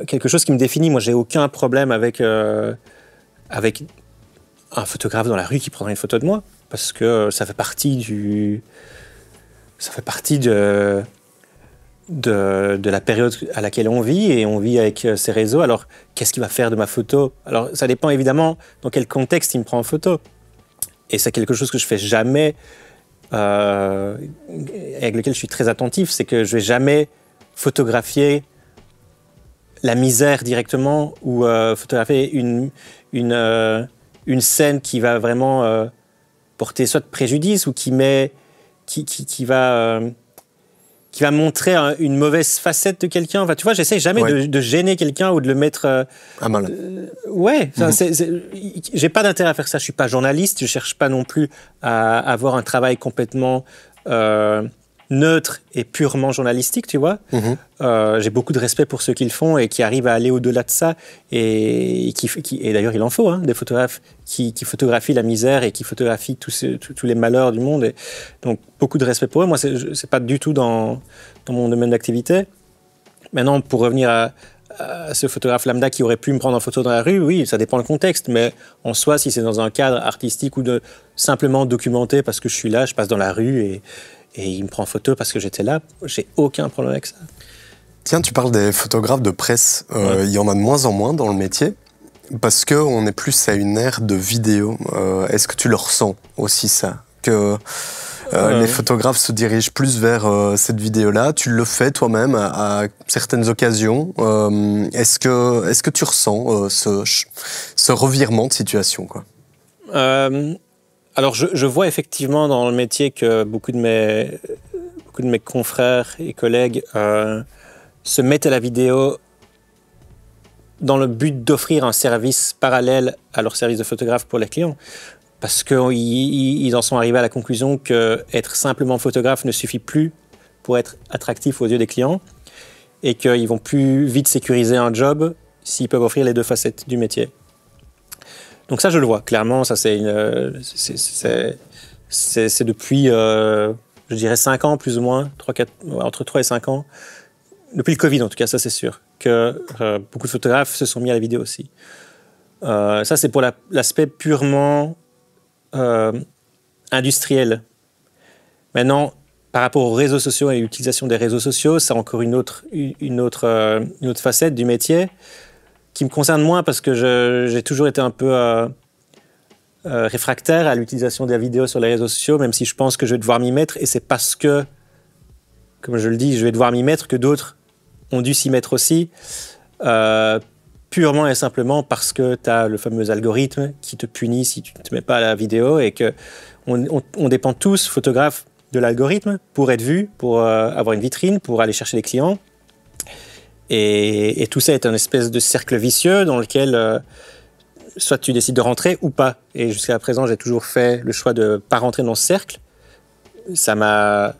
quelque chose qui me définit. Moi, j'ai aucun problème avec un photographe dans la rue qui prendrait une photo de moi parce que ça fait partie de la période à laquelle on vit et on vit avec ces réseaux. Alors, qu'est-ce qu'il va faire de ma photo? Alors, ça dépend évidemment dans quel contexte il me prend en photo. Et c'est quelque chose que je fais jamais, avec lequel je suis très attentif, c'est que je vais jamais photographier la misère directement ou photographier une scène qui va vraiment porter soit de préjudice ou qui va montrer une mauvaise facette de quelqu'un. Enfin, tu vois, j'essaie jamais de gêner quelqu'un ou de le mettre à mal. Ouais, j'ai pas d'intérêt à faire ça. Je suis pas journaliste, je cherche pas non plus à avoir un travail complètement neutre et purement journalistique, tu vois. J'ai beaucoup de respect pour ceux qui le font et qui arrivent à aller au-delà de ça. Et d'ailleurs, il en faut, des photographes qui photographient la misère et qui photographient tous les malheurs du monde. Et donc, beaucoup de respect pour eux. Moi, c'est pas du tout dans mon domaine d'activité. Maintenant, pour revenir à ce photographe lambda qui aurait pu me prendre en photo dans la rue, oui, ça dépend du contexte. Mais en soi, si c'est dans un cadre artistique ou de simplement documenter parce que je suis là, je passe dans la rue et il me prend en photo parce que j'étais là, j'ai aucun problème avec ça. Tiens, tu parles des photographes de presse. Il y en a de moins en moins dans le métier parce qu'on est plus à une ère de vidéo. Est-ce que tu le ressens aussi, ça? Que les photographes se dirigent plus vers cette vidéo-là? Tu le fais toi-même à certaines occasions. Est-ce que tu ressens ce revirement de situation, quoi? Alors, je vois effectivement dans le métier que beaucoup de mes confrères et collègues se mettent à la vidéo dans le but d'offrir un service parallèle à leur service de photographe pour les clients. Parce qu'ils en sont arrivés à la conclusion qu'être simplement photographe ne suffit plus pour être attractif aux yeux des clients et qu'ils vont plus vite sécuriser un job s'ils peuvent offrir les deux facettes du métier. Donc ça, je le vois. Clairement, ça, c'est depuis, je dirais, 5 ans, plus ou moins, entre 3 et 5 ans. Depuis le Covid, en tout cas, ça, c'est sûr, que beaucoup de photographes se sont mis à la vidéo aussi. Ça, c'est pour l'aspect purement industriel. Maintenant, par rapport aux réseaux sociaux et l'utilisation des réseaux sociaux, c'est encore une autre facette du métier qui me concerne moins parce que j'ai toujours été un peu réfractaire à l'utilisation des vidéos sur les réseaux sociaux, même si je pense que je vais devoir m'y mettre. Et c'est parce que, comme je le dis, je vais devoir m'y mettre que d'autres ont dû s'y mettre aussi, purement et simplement parce que tu as le fameux algorithme qui te punit si tu ne te mets pas à la vidéo et qu'on dépend tous, photographes, de l'algorithme pour être vus, pour avoir une vitrine, pour aller chercher des clients. Et tout ça est un espèce de cercle vicieux dans lequel soit tu décides de rentrer ou pas. Et jusqu'à présent, j'ai toujours fait le choix de ne pas rentrer dans ce cercle. Ça m'a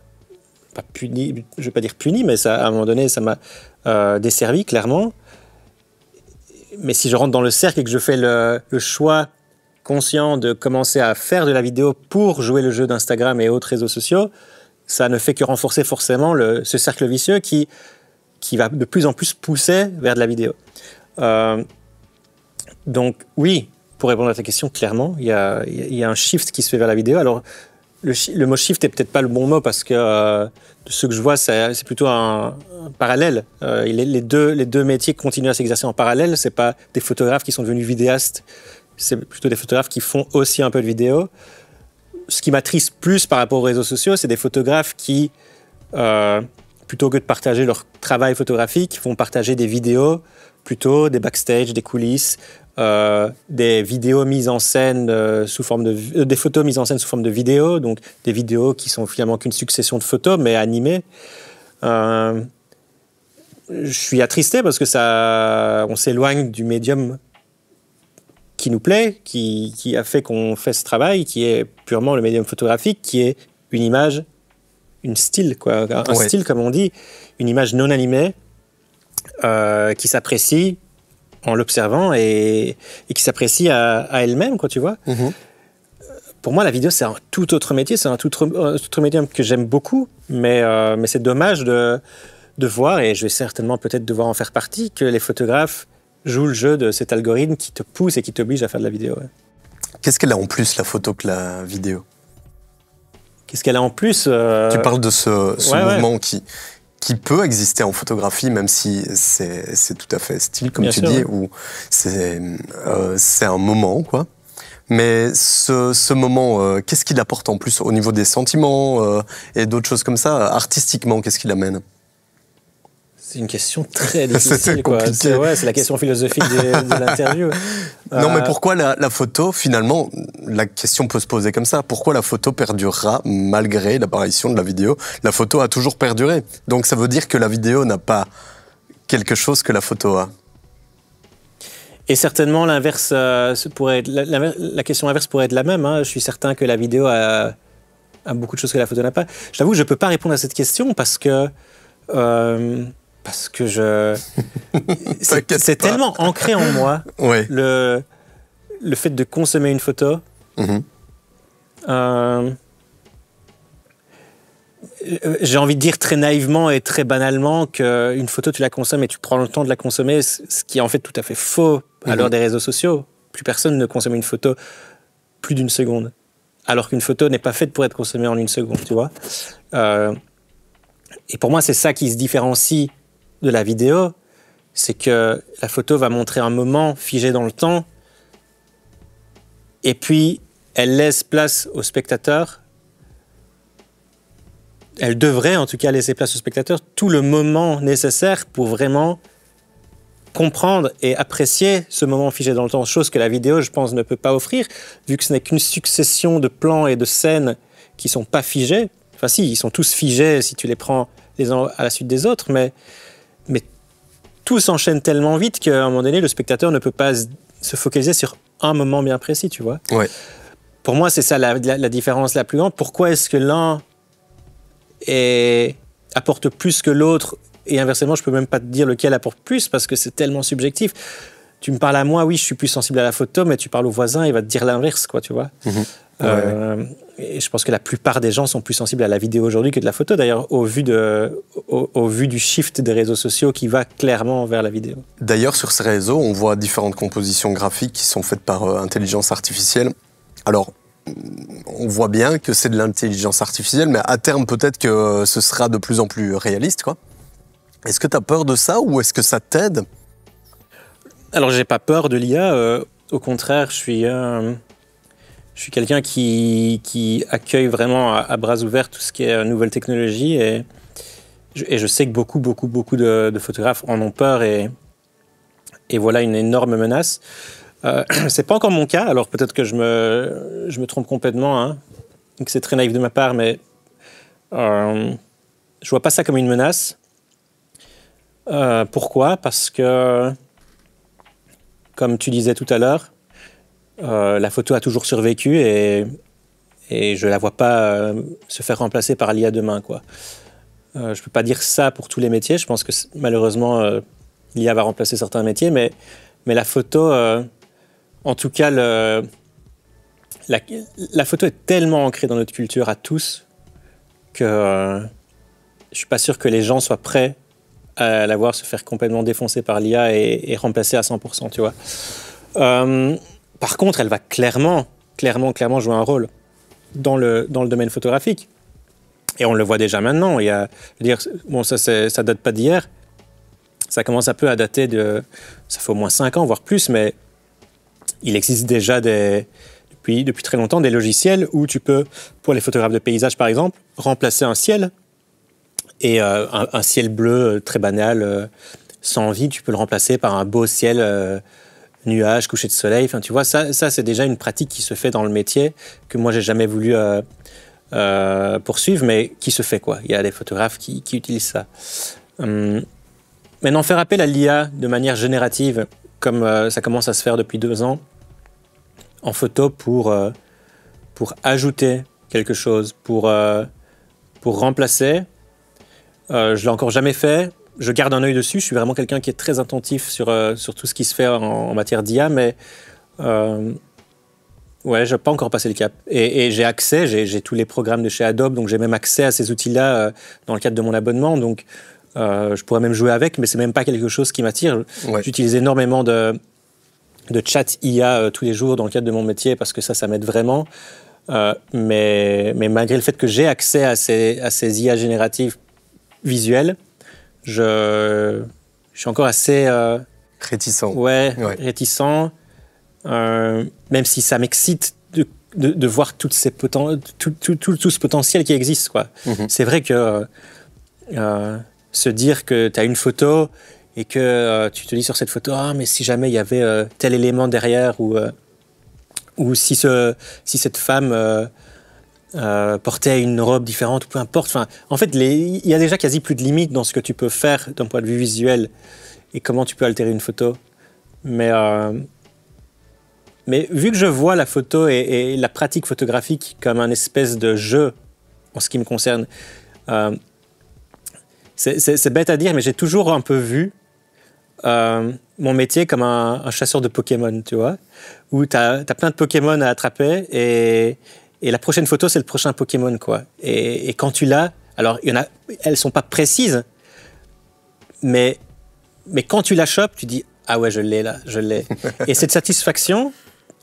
pas puni, je ne vais pas dire puni, mais ça, à un moment donné, ça m'a desservi, clairement. Mais si je rentre dans le cercle et que je fais le choix conscient de commencer à faire de la vidéo pour jouer le jeu d'Instagram et autres réseaux sociaux, ça ne fait que renforcer forcément ce cercle vicieux qui va de plus en plus pousser vers de la vidéo. Donc oui, pour répondre à ta question, clairement, il y a un shift qui se fait vers la vidéo. Alors, le mot shift n'est peut-être pas le bon mot parce que de ce que je vois, c'est plutôt un parallèle. Les deux métiers continuent à s'exercer en parallèle. Ce n'est pas des photographes qui sont devenus vidéastes, c'est plutôt des photographes qui font aussi un peu de vidéo. Ce qui m'attriste plus par rapport aux réseaux sociaux, c'est des photographes qui, plutôt que de partager leur travail photographique, vont partager des vidéos, plutôt des backstage, des coulisses, des vidéos mises en scène sous forme des photos mises en scène sous forme de vidéos, donc des vidéos qui sont finalement qu'une succession de photos, mais animées. Je suis attristé parce que on s'éloigne du médium qui nous plaît, qui a fait qu'on fait ce travail, qui est purement le médium photographique, qui est une image, un style, comme on dit, une image non animée qui s'apprécie en l'observant et qui s'apprécie à elle-même, quoi, tu vois. Pour moi, la vidéo, c'est un tout autre métier. C'est un tout autre métier que j'aime beaucoup, mais c'est dommage de voir, et je vais certainement peut-être devoir en faire partie, que les photographes jouent le jeu de cet algorithme qui te pousse et qui t'oblige à faire de la vidéo. Ouais. Qu'est-ce qu'elle a en plus, la photo, que la vidéo? Qu'est-ce qu'elle a en plus Tu parles de ce mouvement qui peut exister en photographie, même si c'est tout à fait style, comme tu dis, où c'est un moment, quoi. Mais ce moment, qu'est-ce qu'il apporte en plus au niveau des sentiments et d'autres choses comme ça? Artistiquement, qu'est-ce qu'il amène? C'est une question très difficile. C'est la question philosophique de l'interview. Non, mais pourquoi la photo, finalement, la question peut se poser comme ça. Pourquoi la photo perdurera malgré l'apparition de la vidéo? La photo a toujours perduré. Donc ça veut dire que la vidéo n'a pas quelque chose que la photo a. Et certainement, l'inverse pourrait être, la question inverse pourrait être la même. Hein. Je suis certain que la vidéo a beaucoup de choses que la photo n'a pas. Je t'avoue, je ne peux pas répondre à cette question parce que c'est tellement ancré en moi, le fait de consommer une photo. J'ai envie de dire très naïvement et très banalement qu'une photo, tu la consommes et tu prends le temps de la consommer, ce qui est en fait tout à fait faux à l'heure des réseaux sociaux. Plus personne ne consomme une photo plus d'une seconde, alors qu'une photo n'est pas faite pour être consommée en une seconde, tu vois. Et pour moi, c'est ça qui se différencie de la vidéo, c'est que la photo va montrer un moment figé dans le temps, et puis elle laisse place au spectateur. Elle devrait en tout cas laisser place au spectateur tout le moment nécessaire pour vraiment comprendre et apprécier ce moment figé dans le temps, chose que la vidéo, je pense, ne peut pas offrir, vu que ce n'est qu'une succession de plans et de scènes qui ne sont pas figés. Enfin si, ils sont tous figés si tu les prends les uns à la suite des autres, mais tout s'enchaîne tellement vite qu'à un moment donné, le spectateur ne peut pas se focaliser sur un moment bien précis, tu vois. Ouais. Pour moi, c'est ça la différence la plus grande. Pourquoi est-ce que l'un apporte plus que l'autre, et inversement, je peux même pas te dire lequel apporte plus parce que c'est tellement subjectif. Tu me parles à moi, oui, je suis plus sensible à la photo, mais tu parles au voisin, il va te dire l'inverse, quoi, tu vois. Et je pense que la plupart des gens sont plus sensibles à la vidéo aujourd'hui que de la photo, d'ailleurs, au vu du shift des réseaux sociaux qui va clairement vers la vidéo. D'ailleurs, sur ces réseaux, on voit différentes compositions graphiques qui sont faites par intelligence artificielle. Alors, on voit bien que c'est de l'intelligence artificielle, mais à terme, peut-être que ce sera de plus en plus réaliste, quoi. Est-ce que tu as peur de ça ou est-ce que ça t'aide? Alors, j'ai pas peur de l'IA. Au contraire, je suis quelqu'un qui accueille vraiment à bras ouverts tout ce qui est nouvelle technologie. Et je sais que beaucoup de photographes en ont peur. Et voilà une énorme menace. C'est pas encore mon cas, alors peut-être que je me trompe complètement, hein, que c'est très naïf de ma part, mais je vois pas ça comme une menace. Pourquoi? Parce que, comme tu disais tout à l'heure, la photo a toujours survécu et je la vois pas se faire remplacer par l'IA demain, quoi. Je peux pas dire ça pour tous les métiers. Je pense que malheureusement l'IA va remplacer certains métiers, mais la photo, en tout cas, la photo est tellement ancrée dans notre culture à tous que je suis pas sûr que les gens soient prêts à la voir se faire complètement défoncer par l'IA et remplacer à 100%, tu vois. Par contre, elle va clairement jouer un rôle dans le domaine photographique. Et on le voit déjà maintenant. Ça date pas d'hier. Ça commence un peu à dater ça fait au moins 5 ans, voire plus, mais il existe déjà depuis très longtemps des logiciels où tu peux, pour les photographes de paysage par exemple, remplacer un ciel. Et un ciel bleu très banal, sans vie, tu peux le remplacer par un beau ciel, nuage, coucher de soleil. Enfin, tu vois, ça c'est déjà une pratique qui se fait dans le métier, que moi, j'ai jamais voulu poursuivre, mais qui se fait, quoi. Il y a des photographes qui utilisent ça. Maintenant, faire appel à l'IA de manière générative, comme ça commence à se faire depuis 2 ans, en photo pour ajouter quelque chose, pour remplacer. Je l'ai encore jamais fait. je garde un œil dessus. Je suis vraiment quelqu'un qui est très attentif sur tout ce qui se fait en matière d'IA, mais ouais, je n'ai pas encore passé le cap. Et j'ai accès, j'ai tous les programmes de chez Adobe, donc j'ai même accès à ces outils-là dans le cadre de mon abonnement. Donc, je pourrais même jouer avec, mais c'est même pas quelque chose qui m'attire. Ouais. J'utilise énormément de chat IA tous les jours dans le cadre de mon métier parce que ça m'aide vraiment. Mais malgré le fait que j'ai accès à ces IA génératives visuelles, je suis encore assez... réticent. Ouais, réticent. Même si ça m'excite de voir tout ce potentiel qui existe, quoi. C'est vrai que se dire que tu as une photo et que tu te dis sur cette photo, mais si jamais il y avait tel élément derrière ou si cette femme portait une robe différente, ou peu importe. Enfin, en fait, il y a déjà quasi plus de limites dans ce que tu peux faire d'un point de vue visuel et comment tu peux altérer une photo. Mais vu que je vois la photo et la pratique photographique comme un espèce de jeu en ce qui me concerne, c'est bête à dire, mais j'ai toujours un peu vu mon métier comme un chasseur de Pokémon, tu vois, où tu as plein de Pokémon à attraper et la prochaine photo, c'est le prochain Pokémon, quoi. Et quand tu l'as, alors elles sont pas précises, mais quand tu la chopes, tu dis « Ah ouais, je l'ai là, je l'ai ». Et cette satisfaction,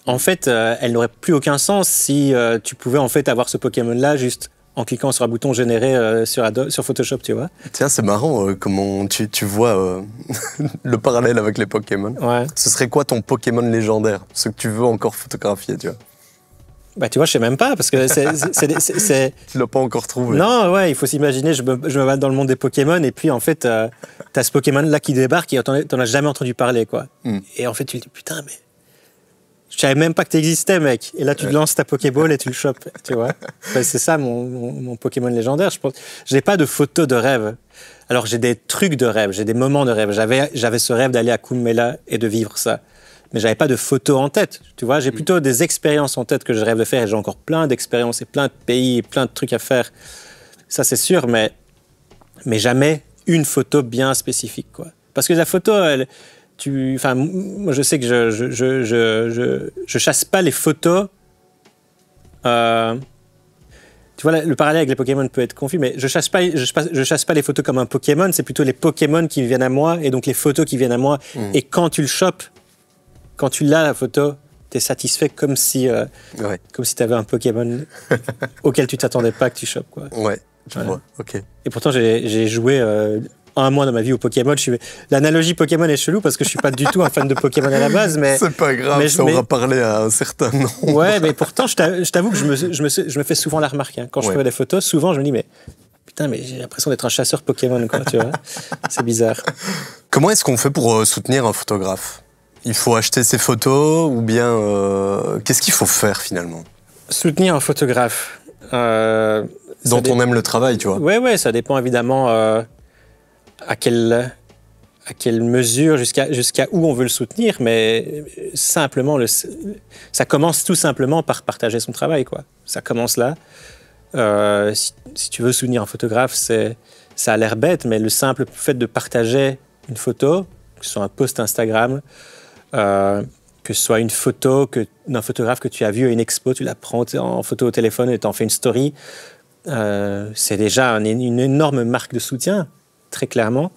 en fait, elle n'aurait plus aucun sens si tu pouvais en fait avoir ce Pokémon-là juste en cliquant sur un bouton généré sur Photoshop, tu vois. Tiens, c'est marrant comment tu vois le parallèle avec les Pokémon. Ouais. Ce serait quoi ton Pokémon légendaire, ce que tu veux encore photographier, tu vois? Bah, tu vois, je sais même pas, parce que c'est... Tu l'as pas encore trouvé. Non, ouais, il faut s'imaginer, je me bats dans le monde des Pokémon, et puis en fait, t'as ce Pokémon-là qui débarque et t'en as jamais entendu parler, quoi. Et en fait, tu te dis, putain, mais... Je savais même pas que t'existais, mec. Et là, tu lances ta Pokéball et tu le chopes, tu vois. Enfin, c'est ça, mon Pokémon légendaire, je pense. J'ai pas de photos de rêve. Alors, j'ai des trucs de rêve, j'ai des moments de rêve. J'avais ce rêve d'aller à Kumbh-Mela et de vivre ça. Mais j'avais pas de photos en tête, tu vois. J'ai plutôt des expériences en tête que je rêve de faire. Et j'ai encore plein d'expériences et plein de pays et plein de trucs à faire. Ça, c'est sûr, mais jamais une photo bien spécifique, quoi. Parce que la photo, moi, je sais que je chasse pas les photos. Tu vois, le parallèle avec les Pokémon peut être confus, mais je chasse pas les photos comme un Pokémon. C'est plutôt les Pokémon qui viennent à moi et donc les photos qui viennent à moi. Et quand tu le chopes, quand tu l'as la photo, t'es satisfait comme si t'avais un Pokémon auquel tu t'attendais pas que tu chopes, quoi. Ouais, je vois. Ok. Et pourtant, j'ai joué un mois dans ma vie au Pokémon. L'analogie Pokémon est chelou parce que je suis pas du tout un fan de Pokémon à la base, mais c'est pas grave, ça aura parlé à un certain nombre. Ouais, mais pourtant, je t'avoue que je me fais souvent la remarque. Hein. Quand je fais des photos, souvent, je me dis, mais putain, mais j'ai l'impression d'être un chasseur Pokémon, quoi, tu vois. C'est bizarre. Comment est-ce qu'on fait pour soutenir un photographe? Il faut acheter ses photos ou bien qu'est-ce qu'il faut faire finalement? Soutenir un photographe. Dont on aime le travail, tu vois. Ouais, ça dépend évidemment à quelle mesure, jusqu'à où on veut le soutenir, mais simplement, ça commence tout simplement par partager son travail, quoi. Ça commence là. Si tu veux soutenir un photographe, ça a l'air bête, mais le simple fait de partager une photo, que ce soit un post Instagram, que ce soit une photo d'un photographe que tu as vu à une expo, tu la prends en photo au téléphone et t'en fais une story, c'est déjà une énorme marque de soutien, très clairement.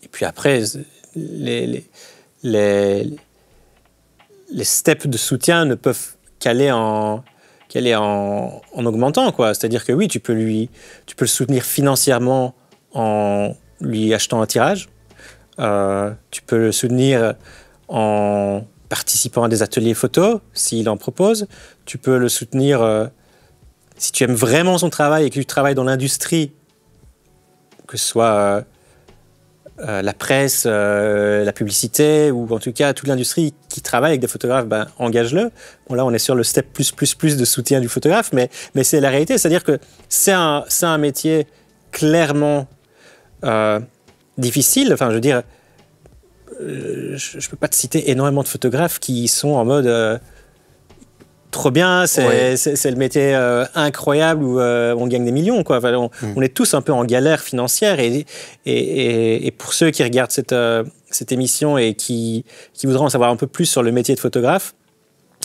Et puis après, les steps de soutien ne peuvent qu'aller en augmentant, quoi. C'est-à-dire que oui, tu peux le soutenir financièrement en lui achetant un tirage. Tu peux le soutenir en participant à des ateliers photos, s'il en propose. Tu peux le soutenir si tu aimes vraiment son travail et que tu travailles dans l'industrie, que ce soit la presse, la publicité, ou en tout cas toute l'industrie qui travaille avec des photographes, engage-le. Bon, là, on est sur le step plus de soutien du photographe, mais c'est la réalité. C'est-à-dire que c'est un métier clairement difficile. Enfin, je veux dire, je peux pas te citer énormément de photographes qui sont en mode trop bien, c'est le métier incroyable où on gagne des millions, quoi. Enfin, on est tous un peu en galère financière et pour ceux qui regardent cette émission et qui voudraient en savoir un peu plus sur le métier de photographe,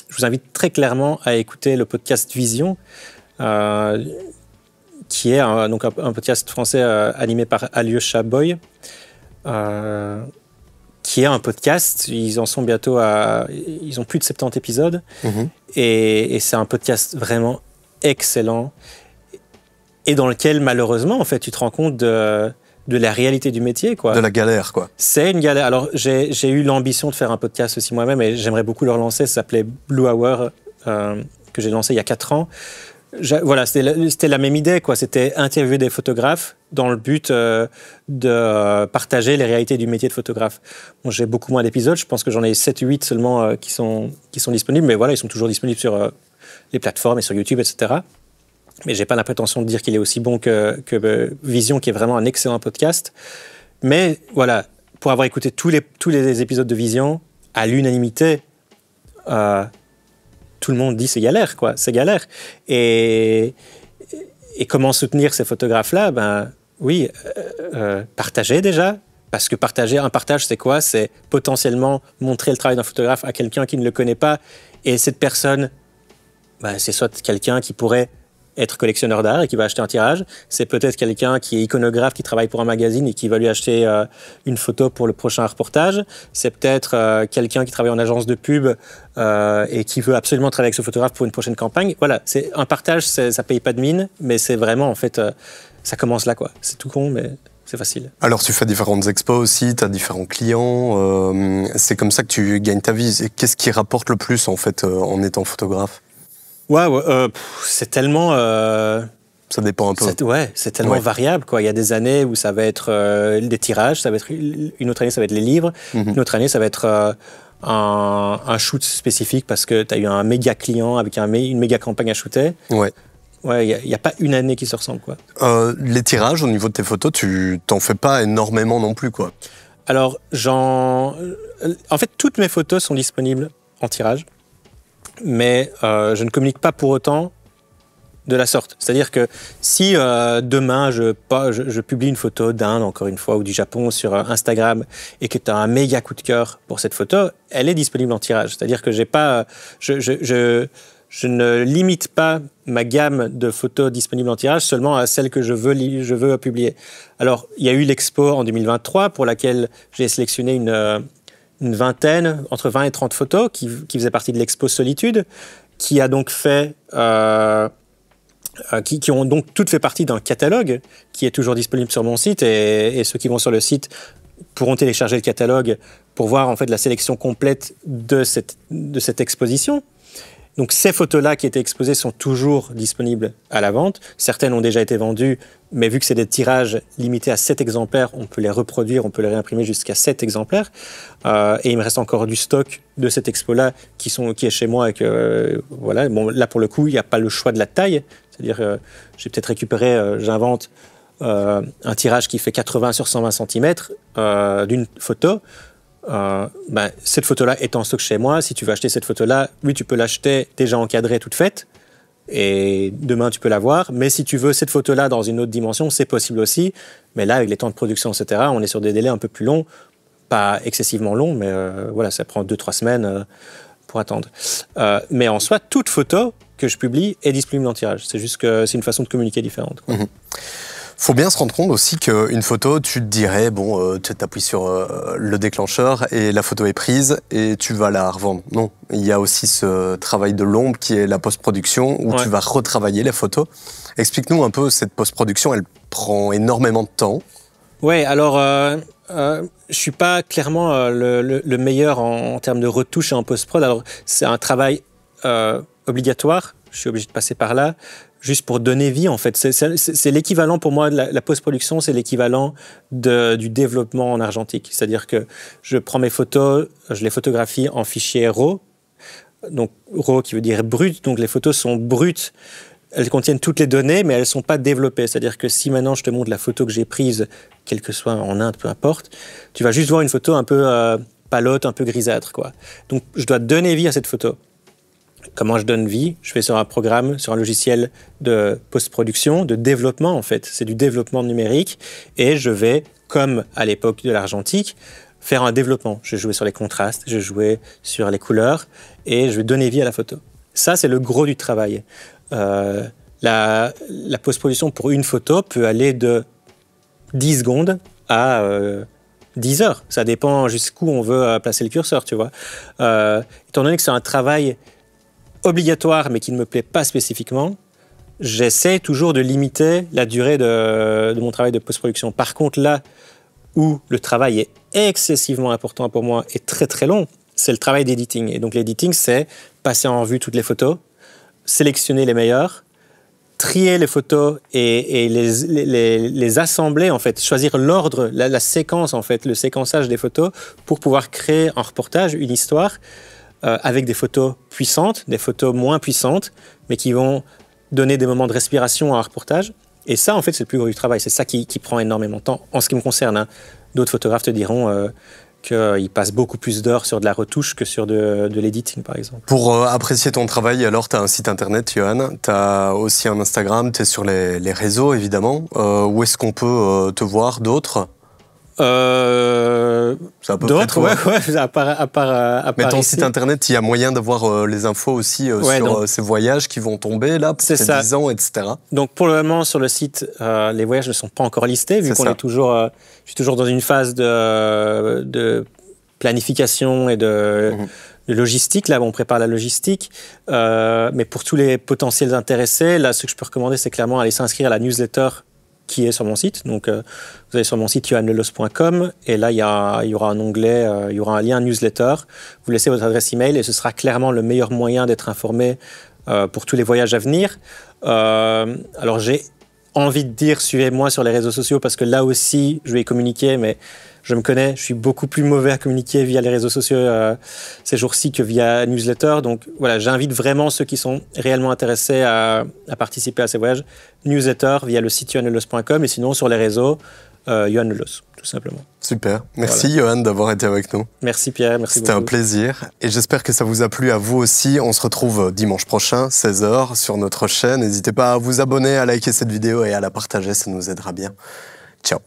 je vous invite très clairement à écouter le podcast Vision, qui est donc un podcast français animé par Alyosha Boy, qui est un podcast. Ils en sont bientôt ils ont plus de 70 épisodes. Et c'est un podcast vraiment excellent et dans lequel, malheureusement, en fait, tu te rends compte de la réalité du métier, quoi. De la galère, quoi. C'est une galère. Alors, j'ai eu l'ambition de faire un podcast aussi moi-même et j'aimerais beaucoup le relancer. Ça s'appelait Blue Hour, que j'ai lancé il y a 4 ans. Voilà, c'était la même idée, quoi. C'était interviewer des photographes dans le but de partager les réalités du métier de photographe. Bon, j'ai beaucoup moins d'épisodes. Je pense que j'en ai 7 ou 8 seulement qui sont disponibles. Mais voilà, ils sont toujours disponibles sur les plateformes et sur YouTube, etc. Mais j'ai pas la prétention de dire qu'il est aussi bon que Vision, qui est vraiment un excellent podcast. Mais voilà, pour avoir écouté tous les épisodes de Vision, à l'unanimité, tout le monde dit c'est galère, quoi, c'est galère. Et comment soutenir ces photographes-là? Ben oui, partager déjà, parce que un partage, c'est quoi? C'est potentiellement montrer le travail d'un photographe à quelqu'un qui ne le connaît pas, et cette personne, ben, c'est soit quelqu'un qui pourrait être collectionneur d'art et qui va acheter un tirage, c'est peut-être quelqu'un qui est iconographe, qui travaille pour un magazine et qui va lui acheter une photo pour le prochain reportage, c'est peut-être quelqu'un qui travaille en agence de pub et qui veut absolument travailler avec ce photographe pour une prochaine campagne. Voilà, c'est un partage, ça paye pas de mine, mais c'est vraiment, en fait, ça commence là, quoi. C'est tout con, mais c'est facile. Alors, tu fais différentes expos aussi, tu as différents clients, c'est comme ça que tu gagnes ta vie. Qu'est-ce qui rapporte le plus, en fait, en étant photographe? C'est tellement... ça dépend un peu. C'est tellement variable, quoi. Il y a des années où ça va être des tirages, une autre année, ça va être les livres, une autre année, ça va être un shoot spécifique parce que tu as eu un méga client avec une méga campagne à shooter. Il n'y a pas une année qui se ressemble, quoi. Les tirages, au niveau de tes photos, tu t'en fais pas énormément non plus, quoi. Alors, en fait, toutes mes photos sont disponibles en tirage. Mais je ne communique pas pour autant de la sorte. C'est-à-dire que si demain je publie une photo d'Inde, encore une fois, ou du Japon sur Instagram, et que tu as un méga coup de cœur pour cette photo, elle est disponible en tirage. C'est-à-dire que je ne limite pas ma gamme de photos disponibles en tirage seulement à celles que je veux publier. Alors, il y a eu l'expo en 2023 pour laquelle j'ai sélectionné une vingtaine, entre 20 et 30 photos qui faisaient partie de l'expo Solitude, qui a donc fait, qui ont donc toutes fait partie d'un catalogue qui est toujours disponible sur mon site, et ceux qui vont sur le site pourront télécharger le catalogue pour voir en fait la sélection complète de cette exposition. Donc ces photos-là qui étaient exposées sont toujours disponibles à la vente. Certaines ont déjà été vendues, mais vu que c'est des tirages limités à 7 exemplaires, on peut les reproduire, on peut les réimprimer jusqu'à 7 exemplaires. Et il me reste encore du stock de cette expo-là qui est chez moi. Voilà. Bon, là, pour le coup, il n'y a pas le choix de la taille. C'est-à-dire, j'ai peut-être récupéré, j'invente, un tirage qui fait 80 sur 120 cm d'une photo. Cette photo-là est en stock chez moi. Si tu veux acheter cette photo-là, oui, tu peux l'acheter déjà encadrée, toute faite, et demain tu peux la voir. Mais si tu veux cette photo-là dans une autre dimension, c'est possible aussi. Mais là, avec les temps de production, etc., on est sur des délais un peu plus longs, pas excessivement longs, mais voilà, ça prend 2-3 semaines pour attendre. Mais en soi, toute photo que je publie est disponible en tirage. C'est juste que c'est une façon de communiquer différente, quoi. Faut bien se rendre compte aussi qu'une photo, tu te dirais, tu t'appuies sur le déclencheur et la photo est prise et tu vas la revendre. Non, il y a aussi ce travail de l'ombre qui est la post-production où tu vas retravailler les photos. Explique-nous un peu, cette post-production, elle prend énormément de temps. Oui, alors je suis pas clairement le meilleur en termes de retouche et en post-prod. Alors c'est un travail obligatoire, je suis obligé de passer par là. Juste pour donner vie, en fait. C'est l'équivalent, pour moi, de la post-production, c'est l'équivalent du développement en argentique. C'est-à-dire que je prends mes photos, je les photographie en fichier RAW. Donc, RAW qui veut dire brut. Donc, les photos sont brutes. Elles contiennent toutes les données, mais elles ne sont pas développées. C'est-à-dire que si maintenant je te montre la photo que j'ai prise, quelle que soit en Inde, peu importe, tu vas juste voir une photo un peu palote, un peu grisâtre, quoi. Donc, je dois donner vie à cette photo. Comment je donne vie? Je vais sur un programme, sur un logiciel de post-production, de développement en fait. C'est du développement numérique et je vais, comme à l'époque de l'argentique, faire un développement. Je vais jouer sur les contrastes, je vais jouer sur les couleurs et je vais donner vie à la photo. Ça, c'est le gros du travail. La post-production pour une photo peut aller de 10 secondes à 10 heures. Ça dépend jusqu'où on veut placer le curseur, tu vois. Étant donné que c'est un travail obligatoire, mais qui ne me plaît pas spécifiquement, j'essaie toujours de limiter la durée de mon travail de post-production. Par contre, là où le travail est excessivement important pour moi et très très long, c'est le travail d'editing. Et donc l'editing, c'est passer en revue toutes les photos, sélectionner les meilleures, trier les photos et les assembler, en fait, choisir l'ordre, la séquence, en fait, le séquençage des photos pour pouvoir créer un reportage, une histoire avec des photos puissantes, des photos moins puissantes, mais qui vont donner des moments de respiration à un reportage. Et ça, en fait, c'est le plus gros du travail. C'est ça qui prend énormément de temps, en ce qui me concerne. Hein. D'autres photographes te diront qu'ils passent beaucoup plus d'heures sur de la retouche que sur de l'editing, par exemple. Pour apprécier ton travail, alors, tu as un site internet, Johan, tu as aussi un Instagram, tu es sur les réseaux, évidemment. Où est-ce qu'on peut te voir d'autres? D'autres, ouais, à part mais ton ici. Site internet, il y a moyen d'avoir les infos aussi sur ces voyages qui vont tomber là, pour ces 10 ans, etc. Donc pour le moment, sur le site, les voyages ne sont pas encore listés, vu qu'on est toujours, je suis toujours dans une phase de planification et de logistique. Là, on prépare la logistique. Mais pour tous les potentiels intéressés, là, ce que je peux recommander, c'est clairement aller s'inscrire à la newsletter qui est sur mon site. Donc, vous allez sur mon site johanlelos.com et là, il y aura un onglet, il y aura un lien newsletter. Vous laissez votre adresse email et ce sera clairement le meilleur moyen d'être informé pour tous les voyages à venir. Alors, j'ai envie de dire, suivez-moi sur les réseaux sociaux parce que là aussi, je vais y communiquer, mais je me connais, je suis beaucoup plus mauvais à communiquer via les réseaux sociaux ces jours-ci que via newsletter. Donc voilà, j'invite vraiment ceux qui sont réellement intéressés à participer à ces voyages. Newsletter via le site johanlelos.com et sinon sur les réseaux, Johan Lelos, tout simplement. Super. Merci Johan d'avoir été avec nous. Merci Pierre, merci beaucoup. C'était un plaisir et j'espère que ça vous a plu à vous aussi. On se retrouve dimanche prochain, 16h, sur notre chaîne. N'hésitez pas à vous abonner, à liker cette vidéo et à la partager, ça nous aidera bien. Ciao.